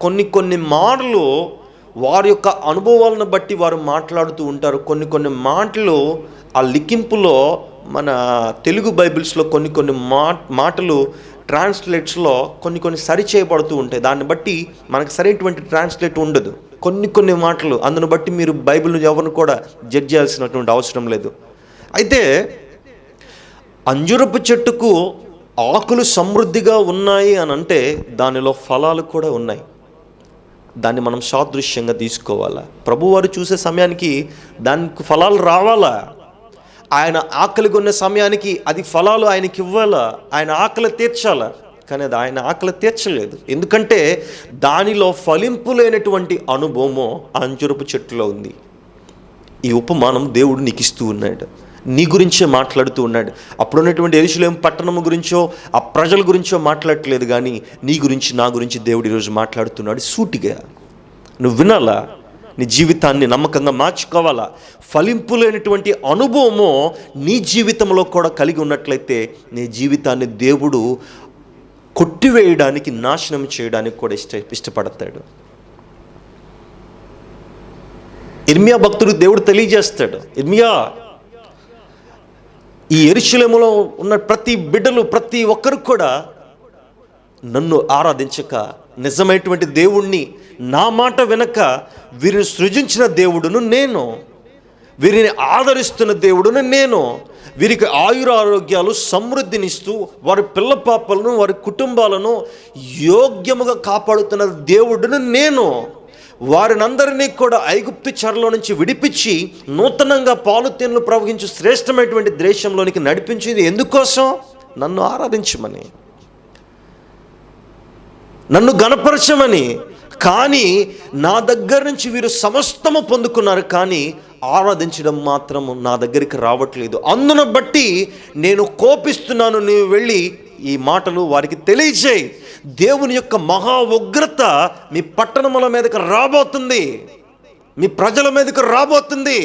కొన్ని మాటలు వారి యొక్క అనుభవాలను బట్టి వారు మాట్లాడుతూ ఉంటారు. కొన్ని మాటలు ఆ లిఖింపులో మన తెలుగు బైబిల్స్లో కొన్ని మాటలు ట్రాన్స్లేట్స్లో కొన్ని సరి చేయబడుతూ ఉంటాయి. దాన్ని బట్టి మనకు సరైనటువంటి ట్రాన్స్లేట్ ఉండదు. కొన్ని మాటలు, అందును బట్టి మీరు బైబిల్ను ఎవరిని కూడా జడ్జ్ చేయాల్సినటువంటి అవసరం లేదు. అయితే అంజూరపు చెట్టుకు ఆకులు సమృద్ధిగా ఉన్నాయి అని అంటే దానిలో ఫలాలు కూడా ఉన్నాయి. దాన్ని మనం సాదృశ్యంగా తీసుకోవాలా. ప్రభువారు చూసే సమయానికి దానికి ఫలాలు రావాలా. ఆయన ఆకలిగా ఉన్న సమయానికి అది ఫలాలు ఆయనకి ఇవ్వాలా, ఆయన ఆకలి తీర్చాలా. కానీ అది ఆయన ఆకలి తీర్చలేదు. ఎందుకంటే దానిలో ఫలింపు లేనటువంటి అనుభవము అంజూరపు చెట్టులో ఉంది. ఈ ఉపమానం దేవుడు నీకు ఇస్తూ ఉన్నాడు, నీ గురించే మాట్లాడుతూ ఉన్నాడు. అప్పుడున్నటువంటి యెరూషలేము పట్టణము గురించో ఆ ప్రజల గురించో మాట్లాడట్లేదు, కానీ నీ గురించి, నా గురించి దేవుడు ఈరోజు మాట్లాడుతున్నాడు సూటిగా. నువ్వు వినాలా, నీ జీవితాన్ని నమ్మకంగా మార్చుకోవాలా. ఫలింపు లేనటువంటి అనుభవము నీ జీవితంలో కూడా కలిగి ఉన్నట్లయితే నీ జీవితాన్ని దేవుడు కొట్టివేయడానికి, నాశనం చేయడానికి కూడా ఇష్టపడతాడు. ఇర్మియా భక్తుడు దేవుడు తెలియజేస్తాడు, ఇర్మియా, ఈ యెరూషలేములో ఉన్న ప్రతి బిడ్డలు, ప్రతి ఒక్కరు కూడా నన్ను ఆరాధించక, నిజమైనటువంటి దేవుణ్ణి, నా మాట వినక, వీరిని సృజించిన దేవుడును నేను, వీరిని ఆదరిస్తున్న దేవుడును నేను, వీరికి ఆయురారోగ్యాలు సమృద్ధినిస్తూ వారి పిల్ల పాపలను, వారి కుటుంబాలను యోగ్యముగా కాపాడుతున్న దేవుడును నేను, వారినందరినీ కూడా ఐగుప్తు చెరలో నుంచి విడిపించి నూతనంగా పాలు తేనెలు ప్రవహించు శ్రేష్టమైనటువంటి దేశంలోనికి నడిపించింది ఎందుకోసం? నన్ను ఆరాధించమని, నన్ను గణపరచమని. కానీ నా దగ్గర నుంచి వీరు సమస్తము పొందుకున్నారు, కానీ ఆరాధించడం మాత్రం నా దగ్గరికి రావట్లేదు. అందును బట్టి నేను కోపిస్తున్నాను, నీవు వెళ్ళి ఈ మాటలు వారికి తెలియజేయి. దేవుని యొక్క మహా ఉగ్రత మీ పట్టణముల మీదకి రాబోతుంది, మీ ప్రజల మీదకి రాబోతుంది.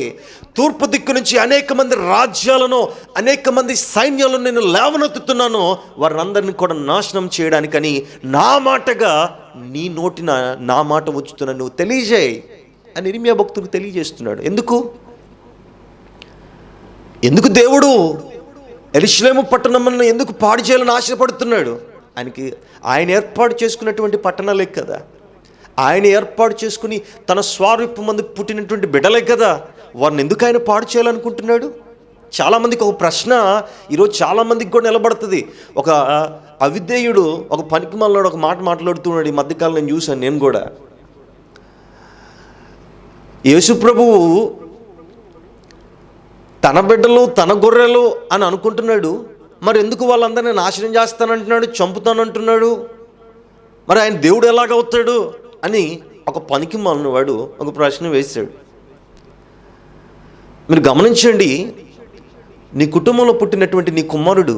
తూర్పు దిక్కు నుంచి అనేక మంది రాజ్యాలను, అనేక మంది సైన్యాలను నేను లేవనెత్తుతున్నాను, వారందరినీ కూడా నాశనం చేయడానికని నా మాటగా నీ నోటిన నా మాట ఉంచుతున్నా, నువ్వు తెలియజేయి అని ఇర్మియా భక్తుడికి తెలియజేస్తున్నాడు. ఎందుకు దేవుడు యెరూషలేము పట్టణములను ఎందుకు పాడు చేయాలని ఆశపడుతున్నాడు? ఆయన ఏర్పాటు చేసుకున్నటువంటి పట్టణాలే కదా, ఆయన ఏర్పాటు చేసుకుని తన స్వరూపం మందు పుట్టినటువంటి బిడ్డలే కదా, వారిని ఎందుకు ఆయన పాడు చేయాలనుకుంటున్నాడు? చాలామందికి ఒక ప్రశ్న ఈరోజు చాలామందికి కూడా నిలబడుతుంది. ఒక అవిధేయుడు, ఒక పనికిమాలినోడు ఒక మాట మాట్లాడుతున్నాడు ఈ మధ్యకాలం, నేను చూశాను. నేను కూడా, యేసుప్రభువు తన బిడ్డలు, తన గొర్రెలు అని అనుకుంటున్నాడు. మరి ఎందుకు వాళ్ళందరినీ నాశనం చేస్తానంటున్నాడు, చంపుతానంటున్నాడు? మరి ఆయన దేవుడు ఎలాగవుతాడు అని ఒక పనికి మాలినవాడు ఒక ప్రశ్న వేశాడు. మీరు గమనించండి, నీ కుటుంబంలో పుట్టినటువంటి నీ కుమారుడు,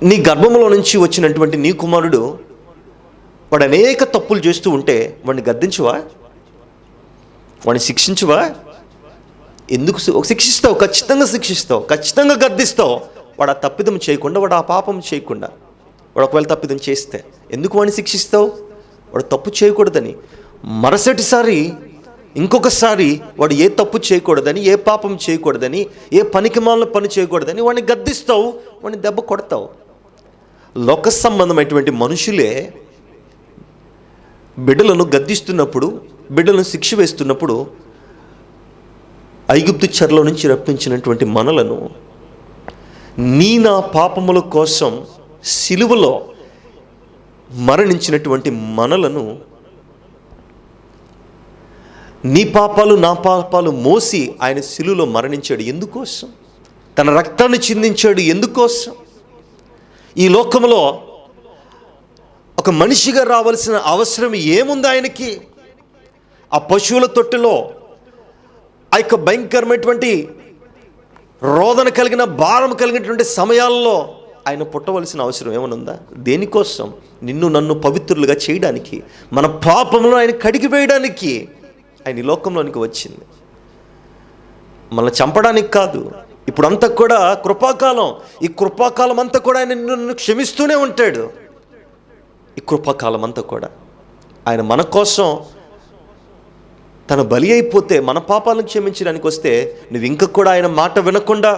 నీ గర్భంలో నుంచి వచ్చినటువంటి నీ కుమారుడు, వాడు అనేక తప్పులు చేస్తూ ఉంటే వాడిని గద్దించువా? వాడిని శిక్షించువా? ఎందుకు శిక్షిస్తావు? ఖచ్చితంగా శిక్షిస్తావు, ఖచ్చితంగా గద్దిస్తావు. వాడు ఆ తప్పిదం చేయకుండా, వాడు ఆ పాపం చేయకుండా. వాడు ఒకవేళ తప్పిదం చేస్తే ఎందుకు వాడిని శిక్షిస్తావు? వాడు తప్పు చేయకూడదని. మరుసటిసారి ఇంకొకసారి వాడు ఏ తప్పు చేయకూడదని, ఏ పాపం చేయకూడదని, ఏ పనికిమాలిన పని చేయకూడదని వాడిని గద్దిస్తావు, వాడిని దెబ్బ కొడతావు. లోక సంబంధమైనటువంటి మనుషులే బిడ్డలను గద్దిస్తున్నప్పుడు, బిడ్డలను శిక్ష వేస్తున్నప్పుడు, ఐగుప్తు చెరలో నుంచి రప్పించినటువంటి మనలను, నా పాపముల కోసం సిలువలో మరణించినటువంటి మనలను, నీ పాపాలు నా పాపాలు మోసి ఆయన సిలువలో మరణించాడు. ఎందుకోసం? తన రక్తాన్ని చిందించాడు. ఎందుకోసం? ఈ లోకంలో ఒక మనిషిగా రావాల్సిన అవసరం ఏముంది ఆయనకి? ఆ పశువుల తొట్టెలో ఆ యొక్క భయంకరమైనటువంటి రోదన కలిగిన, భారం కలిగినటువంటి సమయాల్లో ఆయన పుట్టవలసిన అవసరం ఏమైనా ఉందా? దేనికోసం? నిన్ను నన్ను పవిత్రులుగా చేయడానికి, మన పాపంలో ఆయన కడిగి వేయడానికి ఆయన ఈ లోకంలోనికి వచ్చింది. మనల్ని చంపడానికి కాదు. ఇప్పుడంతా కూడా కృపాకాలం. ఈ కృపాకాలం అంతా కూడా ఆయన నిన్ను క్షమిస్తూనే ఉంటాడు. ఈ కృపాకాలం అంతా కూడా ఆయన మన కోసం తన బలి అయిపోతే, మన పాపాలను క్షమించడానికి వస్తే, నువ్వు ఇంకా కూడా ఆయన మాట వినకుండా,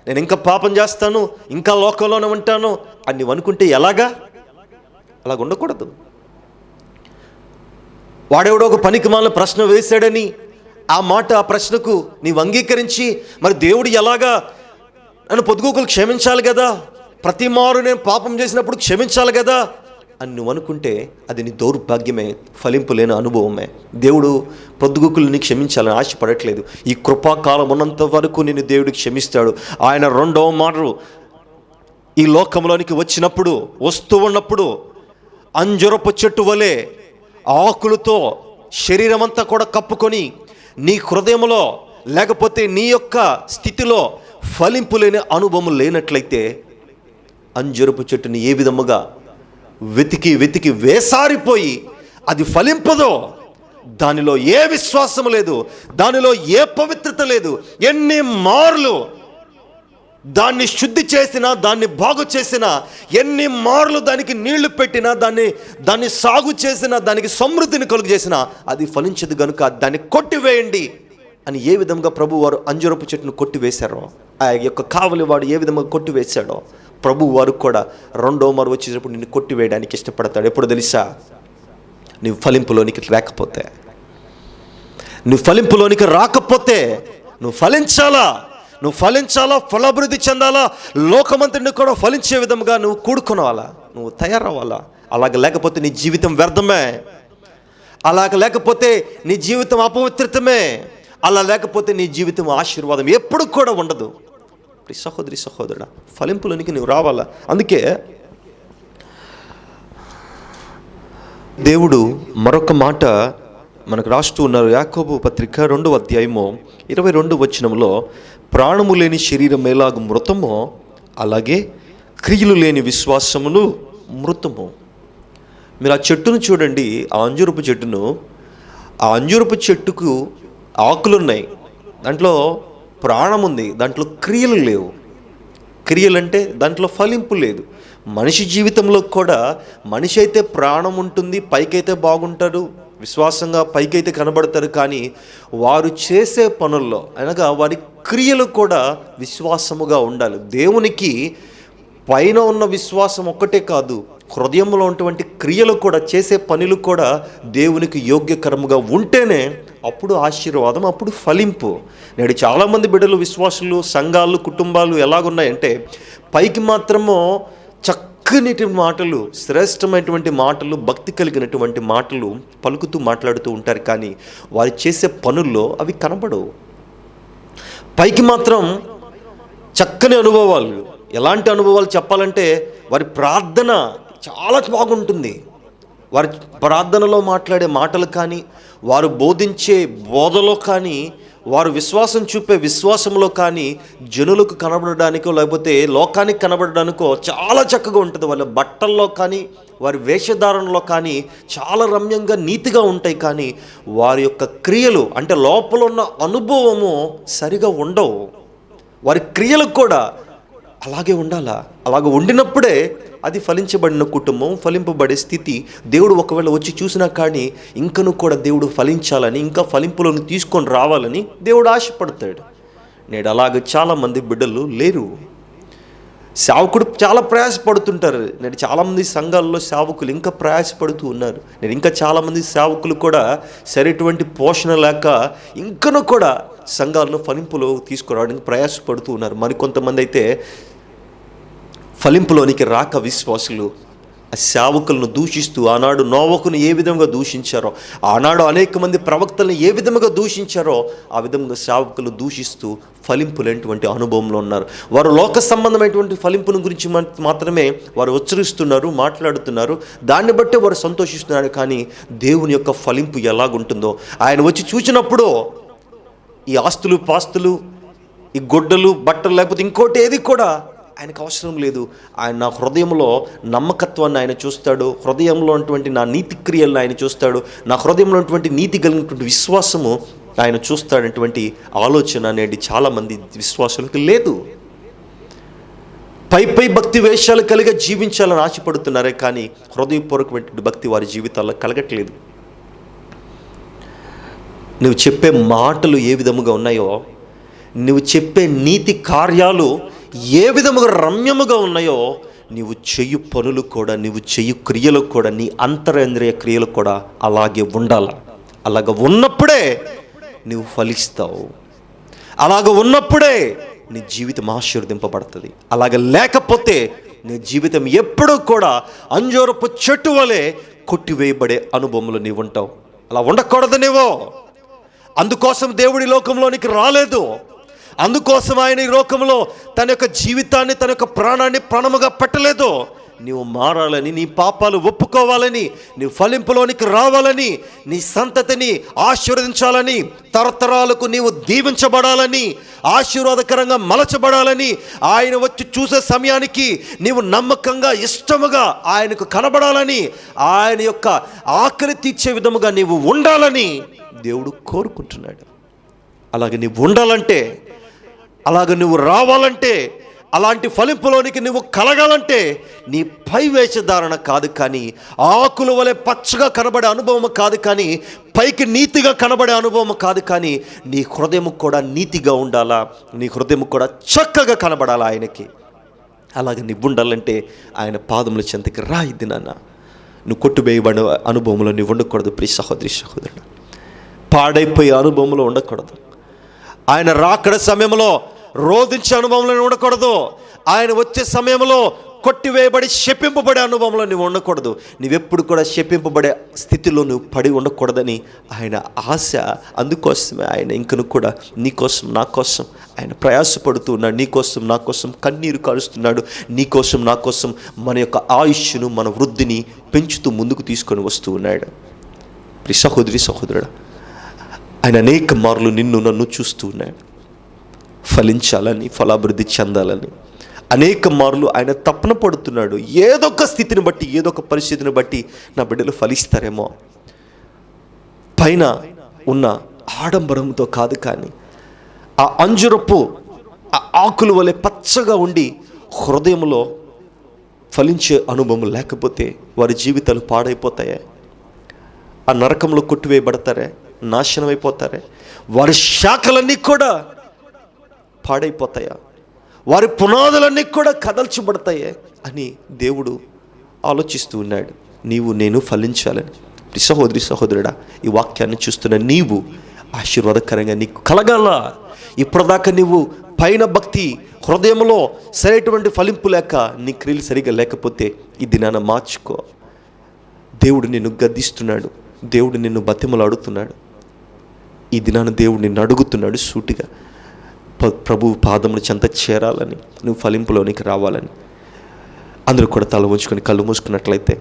నేను ఇంకా పాపం చేస్తాను, ఇంకా లోకంలోనే ఉంటాను అని నువ్వు అనుకుంటే ఎలాగా? అలాగ ఉండకూడదు. వాడెవడో ఒక పనికిమాలిన ప్రశ్న వేశాడని ఆ మాట, ఆ ప్రశ్నకు నీవు అంగీకరించి, మరి దేవుడు ఎలాగా నన్ను పొద్దుగూకులు క్షమించాలి కదా, ప్రతి మారు నేను పాపం చేసినప్పుడు క్షమించాలి కదా అని నువ్వు అనుకుంటే అది నీ దౌర్భాగ్యమే, ఫలింపు లేని అనుభవమే. దేవుడు పొద్దుగుకుల్ని క్షమించాలని ఆశపడట్లేదు. ఈ కృపాకాలం ఉన్నంత వరకు నేను దేవుడు క్షమిస్తాడు. ఆయన రెండవ మారు ఈ లోకంలోనికి వచ్చినప్పుడు, వస్తూ ఉన్నప్పుడు అంజురపు చెట్టు వలె ఆకులతో శరీరం అంతా కూడా కప్పుకొని, నీ హృదయంలో లేకపోతే నీ యొక్క స్థితిలో ఫలింపు లేని అనుభవం లేనట్లయితే, అంజురపు చెట్టుని ఏ విధముగా వెతికి వెతికి వేసారిపోయి అది ఫలింపదో, దానిలో ఏ విశ్వాసం లేదు, దానిలో ఏ పవిత్రత లేదు. ఎన్ని మార్లు దాన్ని శుద్ధి చేసినా, దాన్ని బాగు చేసినా, ఎన్ని మార్లు దానికి నీళ్లు పెట్టినా, దాన్ని సాగు చేసినా, దానికి సమృద్ధిని కలుగు చేసినా అది ఫలించదు కనుక దాన్ని కొట్టివేయండి అని ఏ విధంగా ప్రభు వారు అంజూరపు చెట్టును కొట్టివేశారో, ఆ యొక్క కావలి వాడు ఏ విధంగా కొట్టివేశాడో, ప్రభు వారు కూడా రెండో మారు వచ్చేటప్పుడు నిన్ను కొట్టివేయడానికి ఇష్టపడతాడు. ఎప్పుడు తెలుసా? నువ్వు ఫలింపులోనికి రాకపోతే, నువ్వు ఫలింపులోనికి రాకపోతే, నువ్వు ఫలించాలా, ఫలాభివృద్ధి చెందాలా, లోకమంతటిని కూడా ఫలించే విధంగా నువ్వు కూడుకోవాలా, నువ్వు తయారవ్వాలా. అలాగ లేకపోతే నీ జీవితం వ్యర్థమే, అలాగ లేకపోతే నీ జీవితం అపవిత్రతమే, అలా లేకపోతే నీ జీవితం ఆశీర్వాదం ఎప్పుడు కూడా ఉండదు. సహోదరి సహోదరుడా, ఫలింపులోనికి నువ్వు రావాలా. అందుకే దేవుడు మరొక మాట మనకు రాస్తూ ఉన్నారు. యాకోబు పత్రిక 2వ అధ్యాయము 22వ వచనంలో, ప్రాణము లేని శరీరం ఎలాగ మృతమో అలాగే క్రియలు లేని విశ్వాసములు మృతము. మీరు ఆ చెట్టును చూడండి, ఆ అంజూరపు చెట్టును. ఆ అంజూరపు చెట్టుకు ఆకులున్నాయి, దాంట్లో ప్రాణం ఉంది, దాంట్లో క్రియలు లేవు. క్రియలంటే దాంట్లో ఫలింపు లేదు. మనిషి జీవితంలో కూడా మనిషి అయితే ప్రాణం ఉంటుంది, పైకైతే బాగుంటారు, విశ్వాసంగా పైకైతే కనబడతారు, కానీ వారు చేసే పనుల్లో అనగా వారి క్రియలు కూడా విశ్వాసముగా ఉండాలి. దేవునికి పైన ఉన్న విశ్వాసం ఒక్కటే కాదు, హృదయంలో ఉన్నటువంటి క్రియలు కూడా, చేసే పనులు కూడా దేవునికి యోగ్యకరముగా ఉంటేనే అప్పుడు ఆశీర్వాదం, అప్పుడు ఫలింపు. నేడు చాలామంది బిడ్డలు, విశ్వాసులు, సంఘాలు, కుటుంబాలు ఎలాగున్నాయంటే, పైకి మాత్రమో చక్కనిటి మాటలు, శ్రేష్టమైనటువంటి మాటలు, భక్తి కలిగినటువంటి మాటలు పలుకుతూ మాట్లాడుతూ ఉంటారు, కానీ వారు చేసే పనుల్లో అవి కనబడవు. పైకి మాత్రం చక్కని అనుభవాలు. ఎలాంటి అనుభవాలు చెప్పాలంటే, వారి ప్రార్థన చాలా బాగుంటుంది, వారి ప్రార్థనలో మాట్లాడే మాటలు కానీ, వారు బోధించే బోధలో కానీ, వారు విశ్వాసం చూపే విశ్వాసంలో కానీ జనులకు కనబడడానికో లేకపోతే లోకానికి కనబడడానికో చాలా చక్కగా ఉంటుంది. వాళ్ళ బట్టల్లో కానీ, వారి వేషధారణలో కానీ చాలా రమ్యంగా నీతిగా ఉంటాయి. కానీ వారి యొక్క క్రియలు అంటే లోపల ఉన్న అనుభవము సరిగా ఉండవు. వారి క్రియలు కూడా అలాగే ఉండాలా. అలాగ ఉండినప్పుడే అది ఫలించబడిన కుటుంబం, ఫలింపబడే స్థితి. దేవుడు ఒకవేళ వచ్చి చూసినా కానీ ఇంకను కూడా దేవుడు ఫలించాలని, ఇంకా ఫలింపులను తీసుకొని రావాలని దేవుడు ఆశపడతాడు. నేడు అలాగ చాలామంది బిడ్డలు లేరు. సేవకుడు చాలా ప్రయాసపడుతుంటారు. నేను చాలామంది సంఘాల్లో సేవకులు ఇంకా ప్రయాసపడుతూ ఉన్నారు. నేను ఇంకా చాలామంది సేవకులు కూడా సరైనటువంటి పోషణ లేక ఇంకనూ కూడా సంఘాలను ఫలింపులో తీసుకురావడానికి ప్రయాసపడుతూ ఉన్నారు. మరికొంతమంది అయితే ఫలింపులోనికి రాక విశ్వాసులు ఆ సేవకులను దూషిస్తూ, ఆనాడు నోవహును ఏ విధంగా దూషించారో, ఆనాడు అనేక మంది ప్రవక్తలను ఏ విధంగా దూషించారో ఆ విధంగా సేవకులు దూషిస్తూ ఫలింపులేటువంటి అనుభవంలో ఉన్నారు. వారు లోక సంబంధమైనటువంటి ఫలింపును గురించి మాత్రమే వారు ఉచ్చరిస్తున్నారు, మాట్లాడుతున్నారు. దాన్ని బట్టే వారు సంతోషిస్తున్నారు. కానీ దేవుని యొక్క ఫలింపు ఎలాగుంటుందో ఆయన వచ్చి చూసినప్పుడు ఈ ఆస్తులు పాస్తులు, ఈ గొడ్డలు బట్టలు లేకపోతే ఇంకోటి ఏది కూడా ఆయనకు అవసరం లేదు. ఆయన నా హృదయంలో నమ్మకత్వాన్ని ఆయన చూస్తాడు. హృదయంలో ఉన్నటువంటి నా నీతి క్రియలను ఆయన చూస్తాడు. నా హృదయంలో ఉన్నటువంటి నీతి కలిగినటువంటి విశ్వాసము ఆయన చూస్తాడనేటువంటి ఆలోచన అనేది చాలామంది విశ్వాసులకు లేదు. పై భక్తి వేషాలు కలిగి జీవించాలని ఆశపడుతున్నారే కానీ హృదయపూర్వకమైనటువంటి భక్తి వారి జీవితాల్లో కలగట్లేదు. నువ్వు చెప్పే మాటలు ఏ విధముగా ఉన్నాయో, నువ్వు చెప్పే నీతి కార్యాలు ఏ విధముగా రమ్యముగా ఉన్నాయో, నీవు చెయ్యి పనులు కూడా, నీవు చెయ్యి క్రియలు కూడా, నీ అంతరేంద్రియ క్రియలు కూడా అలాగే ఉండాలి. అలాగ ఉన్నప్పుడే నువ్వు ఫలిస్తావు. అలాగ ఉన్నప్పుడే నీ జీవితం ఆశీర్వదింపబడుతుంది. అలాగ లేకపోతే నీ జీవితం ఎప్పుడూ కూడా అంజూరపు చెట్టు వలె కొట్టివేయబడే అనుభవంలో నీవు ఉంటావు. అలా ఉండకూడదు నీవు. అందుకోసం దేవుడి లోకంలోనికి రాలేదు. అందుకోసం ఆయన ఈ లోకంలో తన యొక్క జీవితాన్ని, తన యొక్క ప్రాణాన్ని ప్రాణముగా పెట్టలేదు. నీవు మారాలని, నీ పాపాలు ఒప్పుకోవాలని, నీ ఫలింపులోనికి రావాలని, నీ సంతతిని ఆశీర్వదించాలని, తరతరాలకు నీవు దీవించబడాలని, ఆశీర్వాదకరంగా మలచబడాలని, ఆయన వచ్చి చూసే సమయానికి నీవు నమ్మకంగా ఇష్టముగా ఆయనకు కనబడాలని, ఆయన యొక్క ఆకలి తీర్చే విధముగా నీవు ఉండాలని దేవుడు కోరుకుంటున్నాడు. అలాగే నీవు ఉండాలంటే, అలాగ నువ్వు రావాలంటే, అలాంటి ఫలింపులోనికి నువ్వు కలగాలంటే నీ పై వేషధారణ కాదు కానీ, ఆకుల వలె పచ్చగా కనబడే అనుభవం కాదు కానీ, పైకి నీతిగా కనబడే అనుభవం కాదు కానీ, నీ హృదయం కూడా నీతిగా ఉండాలా. నీ హృదయం కూడా చక్కగా కనబడాలా ఆయనకి. అలాగే నువ్వు ఉండాలంటే ఆయన పాదముల చెంతకి రా. ఇది నాన్న, నువ్వు కొట్టువేయబడిన అనుభవంలో నువ్వు ఉండకూడదు. ప్రియ సహోదరి సహోదరుడు, పాడైపోయే అనుభవంలో ఉండకూడదు. ఆయన రాకడ సమయంలో రోధించే అనుభవంలో ఉండకూడదు. ఆయన వచ్చే సమయంలో కొట్టివేయబడి శపింపబడే అనుభవంలో నువ్వు ఉండకూడదు. నువ్వెప్పుడు కూడా శపింపబడే స్థితిలో నువ్వు పడి ఉండకూడదని ఆయన ఆశ. అందుకోసమే ఆయన ఇంకను కూడా నీకోసం, నా కోసం ఆయన ప్రయాసపడుతూ ఉన్నాడు. నీకోసం, నా కోసం కన్నీరు కారుస్తున్నాడు. నీకోసం, నా కోసం మన యొక్క ఆయుష్ను, మన వృద్ధిని పెంచుతూ ముందుకు తీసుకొని వస్తూ ఉన్నాడు. ప్రియ సహోదరి సహోదరుడా, ఆయన అనేక మార్లు నిన్ను నన్ను చూస్తూ ఉన్నాడు. ఫలించాలని, ఫలాభివృద్ధి చెందాలని అనేక మార్లు ఆయన తపన పడుతున్నాడు. ఏదొక స్థితిని బట్టి, ఏదొక పరిస్థితిని బట్టి నా బిడ్డలు ఫలిస్తారేమో, పైన ఉన్న ఆడంబరంతో కాదు కానీ ఆ అంజురపు ఆ ఆకుల వలె పచ్చగా ఉండి హృదయంలో ఫలించే అనుభవం లేకపోతే వారి జీవితాలు పాడైపోతాయే, ఆ నరకంలో కొట్టివేయబడతారే, నాశనం అయిపోతారే, వారి శాఖలన్నీ కూడా పాడైపోతాయా, వారి పునాదులన్నీ కూడా కదల్చబడతాయే అని దేవుడు ఆలోచిస్తూ ఉన్నాడు. నీవు నేను ఫలించాలని. సహోదరి సహోదరుడా, ఈ వాక్యాన్ని చూస్తున్న నీవు ఆశీర్వాదకరంగా నీకు కలగాల. ఇప్పటిదాకా నీవు పైన భక్తి, హృదయంలో సరైనటువంటి ఫలింపు లేక, నీ క్రియలు సరిగా లేకపోతే ఈ దినాన మార్చుకో. దేవుడు నిన్ను గద్దిస్తున్నాడు. దేవుడు నిన్ను బతిమలాడుతున్నాడు. ఈ దినాన దేవుడు నిన్ను అడుగుతున్నాడు సూటిగా, ప్రభు పాదముల చెంత చేరాలని, నువ్వు ఫలింపులోనికి రావాలని. అందరూ కూడా తల ఉంచుకొని కళ్ళు మూసుకున్నట్లయితే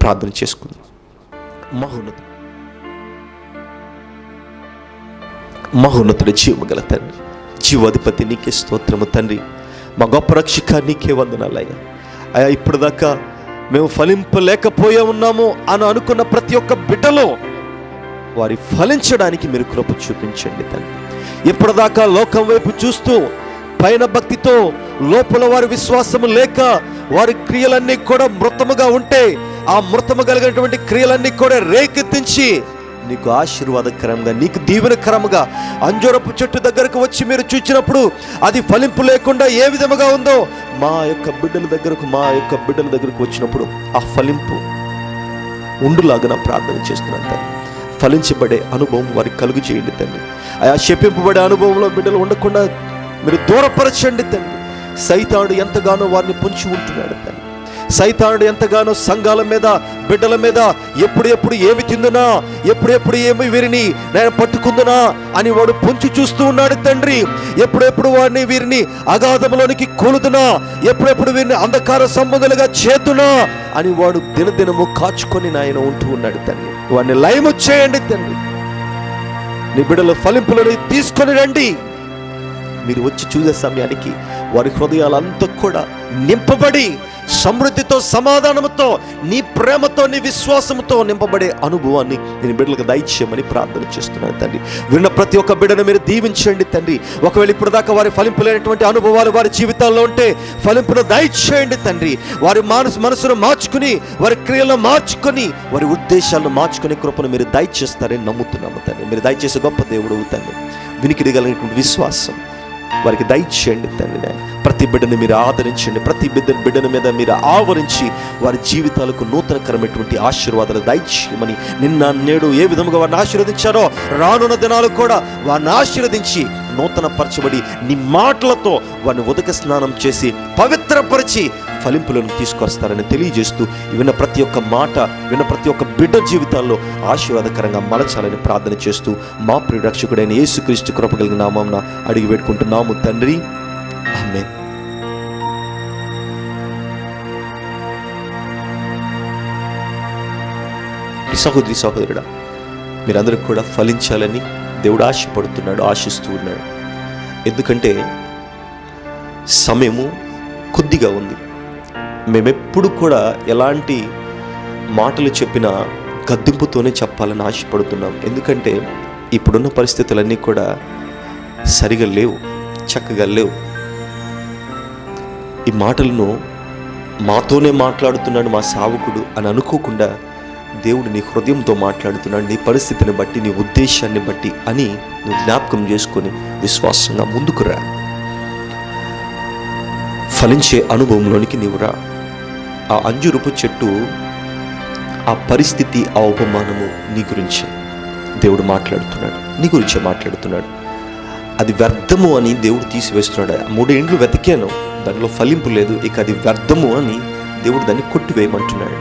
ప్రార్థన చేసుకుందాం. మహోన్నతుడి జీవగల తండ్రి, జీవాధిపతి నీకే స్తోత్రము తండ్రి. మా గొప్ప రక్షక నీకే వందనాలయ్యా. అయ్యా, ఇప్పుడు దాకా మేము ఫలింపలేకపోయా ఉన్నాము అని అనుకున్న ప్రతి ఒక్క బిడ్డలో వారి ఫలించడానికి మీరు కృప చూపించండి తండ్రి. ఇప్పటిదాకా లోకం వైపు చూస్తూ పైన భక్తితో లోపల వారి విశ్వాసము లేక వారి క్రియలన్నీ కూడా మృతముగా ఉంటే ఆ మృతము కలిగినటువంటి క్రియలన్నీ కూడా రేకెత్తించి నీకు ఆశీర్వాదకరంగా, నీకు దీవెనకరంగా అంజూరపు చెట్టు దగ్గరకు వచ్చి మీరు చూచినప్పుడు అది ఫలింపు లేకుండా ఏ విధముగా ఉందో మా యొక్క బిడ్డల దగ్గరకు వచ్చినప్పుడు ఆ ఫలింపు ఉండులాగా ప్రార్థన చేస్తున్నాను తండ్రి. ఫలించబడే అనుభవం వారికి కలుగు చేయండి తండ్రి. ఆయా శపింపబడే అనుభవంలో బిడ్డలు ఉండకుండా మీరు దూరపరచండి తండ్రి. సైతానుడు ఎంతగానో వారిని పొంచి ఉంటున్నాడు తండ్రి. సైతానుడు ఎంతగానో సంఘాల మీద, బిడ్డల మీద ఎప్పుడెప్పుడు ఏమి తిందునా, ఎప్పుడెప్పుడు ఏమి వీరిని నేను పట్టుకుందునా అని వాడు పొంచి చూస్తూ ఉన్నాడు తండ్రి. ఎప్పుడెప్పుడు వారిని వీరిని అగాధంలోనికి కూలుదునా, ఎప్పుడెప్పుడు వీరిని అంధకార సంబంధులుగా చేతునా అని వాడు దినదినము కాచుకొని నాయన ఉంటూ ఉన్నాడు తండ్రి. వాడిని లయము చేయండి తండ్రి. నీ బిడ్డల ఫలింపులను తీసుకొని రండి. మీరు వచ్చి చూసే సమయానికి వారి హృదయాలంతా కూడా నింపబడి సమృద్ధితో, సమాధానంతో, నీ ప్రేమతో, నీ విశ్వాసంతో నింపబడే అనుభవాన్ని నేను బిడ్డలకు దయచేయమని ప్రార్థన చేస్తున్నాను తండ్రి. విన్న ప్రతి ఒక్క బిడ్డను మీరు దీవించండి తండ్రి. ఒకవేళ ఇప్పుడు దాకా వారి ఫలింపు లేనటువంటి అనుభవాలు వారి జీవితాల్లో ఉంటే ఫలింపును దయచేయండి తండ్రి. వారి మనసును మార్చుకుని, వారి క్రియలను మార్చుకొని, వారి ఉద్దేశాలను మార్చుకునే కృపను మీరు దయచేస్తారని నమ్ముతున్నాము తండ్రి. మీరు దయచేసే గొప్ప దేవుడు తండ్రి. వినికిడి కలిగినటువంటి విశ్వాసం వారికి దయచేయండి తండ్రి. ప్రతి బిడ్డని మీరు ఆదరించండి. ప్రతి బిడ్డని మీద మీరు ఆవరించి వారి జీవితాలకు నూతనకరమైనటువంటి ఆశీర్వాదాలు దయచేయమని, నిన్న నేడు ఏ విధముగా వారిని ఆశీర్వదించారో రానున్న దినాలు కూడా వారిని ఆశీర్వదించి నూతనపరచబడి నీ మాటలతో వారిని ఉదక స్నానం చేసి పవిత్రపరిచి ఫలింపులను తీసుకొస్తారని తెలియజేస్తూ, విన్న ప్రతి ఒక్క మాట, విన్న ప్రతి ఒక్క బిడ్డ జీవితాల్లో ఆశీర్వాదకరంగా మలచాలని ప్రార్థన చేస్తూ మా ప్రియ రక్షకుడైన యేసుక్రీస్తు కృప కలిగిన నామమున అడిగి పెట్టుకుంటున్నాము తండ్రి. ఆమేన్. సహోదరి సహోదరుడా, మీరందరూ కూడా ఫలించాలని దేవుడు ఆశపడుతున్నాడు, ఆశిస్తూ ఉన్నాడు. ఎందుకంటే సమయము కొద్దిగా ఉంది. మేమెప్పుడు కూడా ఎలాంటి మాటలు చెప్పినా గద్దింపుతోనే చెప్పాలని ఆశపడుతున్నాం. ఎందుకంటే ఇప్పుడున్న పరిస్థితులన్నీ కూడా సరిగా లేవు, చక్కగా లేవు. ఈ మాటలను మాతోనే మాట్లాడుతున్నాడు మా సేవకుడు అని అనుకోకుండా దేవుడు నీ హృదయంతో మాట్లాడుతున్నాడు, నీ పరిస్థితిని బట్టి, నీ ఉద్దేశాన్ని బట్టి అని నువ్వు జ్ఞాపకం చేసుకొని విశ్వాసంగా ముందుకు రా. ఫలించే అనుభవంలోనికి నీవు రా. ఆ అంజూరపు చెట్టు, ఆ పరిస్థితి, ఆ ఉపమానము నీ గురించి దేవుడు మాట్లాడుతున్నాడు, నీ గురించే మాట్లాడుతున్నాడు. అది వ్యర్థము అని దేవుడు తీసివేస్తున్నాడు. 3 ఏండ్లు వెతికాను, దానిలో ఫలింపు లేదు, ఇక అది వ్యర్థము అని దేవుడు దాన్ని కొట్టివేయమంటున్నాడు.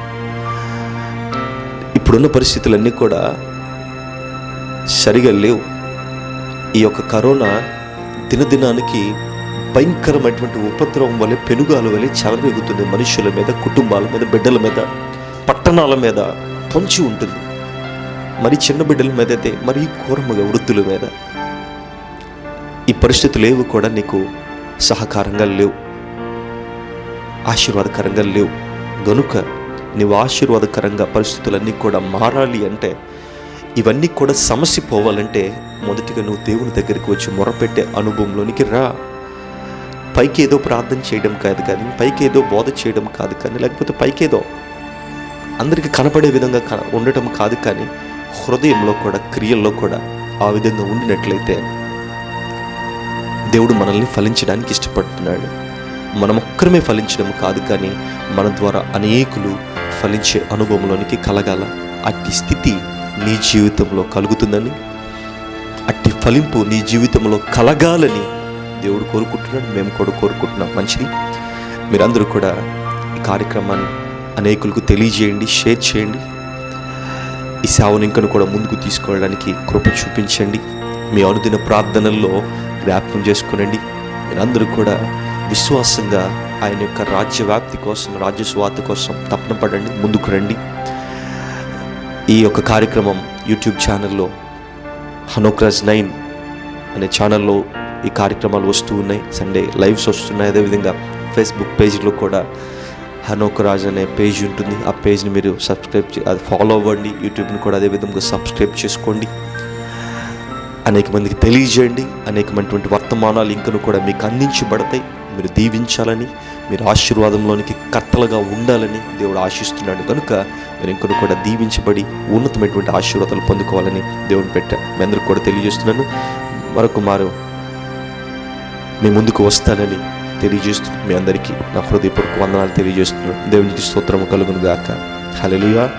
ఇప్పుడున్న పరిస్థితులన్నీ కూడా సరిగా లేవు. ఈ యొక్క కరోనా దినదినానికి భయంకరమైనటువంటి ఉపద్రవం వలె, పెనుగాల వలె చెలరేగుతుంది. మనుషుల మీద, కుటుంబాల మీద, బిడ్డల మీద, పట్టణాల మీద పొంచి ఉంటుంది. మరి చిన్న బిడ్డల మీద అయితే మరి ఘోరముగా వృద్ధుల మీద. ఈ పరిస్థితులు ఏవి కూడా నీకు సహకారంగా లేవు, ఆశీర్వాదకరంగా లేవు. గనుక నీవు ఆశీర్వాదకరంగా పరిస్థితులన్నీ కూడా మారాలి అంటే, ఇవన్నీ కూడా సమస్య పోవాలంటే మొదటిగా నువ్వు దేవుని దగ్గరికి వచ్చి మొరపెట్టే అనుభవంలోనికి రా. పైకి ఏదో ప్రార్థన చేయడం కాదు కానీ, పైకి ఏదో బోధ చేయడం కాదు కానీ, లేకపోతే పైకి ఏదో అందరికీ కనపడే విధంగా ఉండటం కాదు కానీ, హృదయంలో కూడా, క్రియల్లో కూడా ఆ విధంగా ఉండినట్లయితే దేవుడు మనల్ని ఫలించడానికి ఇష్టపడుతున్నాడు. మనం ఒక్కరమే ఫలించడం కాదు కానీ మన ద్వారా అనేకులు ఫలించే అనుభవంలోనికి కలగాల. అట్టి స్థితి నీ జీవితంలో కలుగుతుందని, అట్టి ఫలింపు నీ జీవితంలో కలగాలని దేవుడు కోరుకుంటున్నాడు, మేము కూడా కోరుకుంటున్నాం. మంచిది. మీరందరూ కూడా ఈ కార్యక్రమాన్ని అనేకులకు తెలియజేయండి, షేర్ చేయండి. ఈ సేవను ఇంకను కూడా ముందుకు తీసుకోవడానికి కృప చూపించండి. మీ అనుదిన ప్రార్థనల్లో జ్ఞాపకం చేసుకునండి. మీరందరూ కూడా విశ్వాసంగా ఆయన యొక్క రాజ్య వ్యాప్తి కోసం, రాజ్య సువార్త కోసం తపన పడండి, ముందుకు రండి. ఈ యొక్క కార్యక్రమం యూట్యూబ్ ఛానల్లో హనోక్రాజ్ 9 అనే ఛానల్లో ఈ కార్యక్రమాలు వస్తూ ఉన్నాయి. సండే లైవ్స్ వస్తున్నాయి. అదేవిధంగా ఫేస్బుక్ పేజ్లో కూడా హనోక్రాజ్ అనే పేజ్ ఉంటుంది. ఆ పేజ్ని మీరు అది ఫాలో అవ్వండి. యూట్యూబ్ని కూడా అదేవిధంగా సబ్స్క్రైబ్ చేసుకోండి. అనేక మందికి తెలియజేయండి. అనేకమైనటువంటి వర్తమానాలు ఇంకను కూడా మీకు అందించబడతాయి. మీరు దీవించాలని, మీరు ఆశీర్వాదంలోనికి కర్తలుగా ఉండాలని దేవుడు ఆశిస్తున్నాడు. కనుక మీరు ఇంకను కూడా దీవించబడి ఉన్నతమైనటువంటి ఆశీర్వాదాలు పొందుకోవాలని దేవుని మీ అందరికి కూడా తెలియజేస్తున్నాను. మరొక మారు మీ ముందుకు వస్తానని తెలియజేస్తూ మీ అందరికీ నా హృదయపూర్వక వందనాలు తెలియజేస్తున్నాను. దేవునికి స్తోత్రము కలుగును గాక. హల్లెలూయా.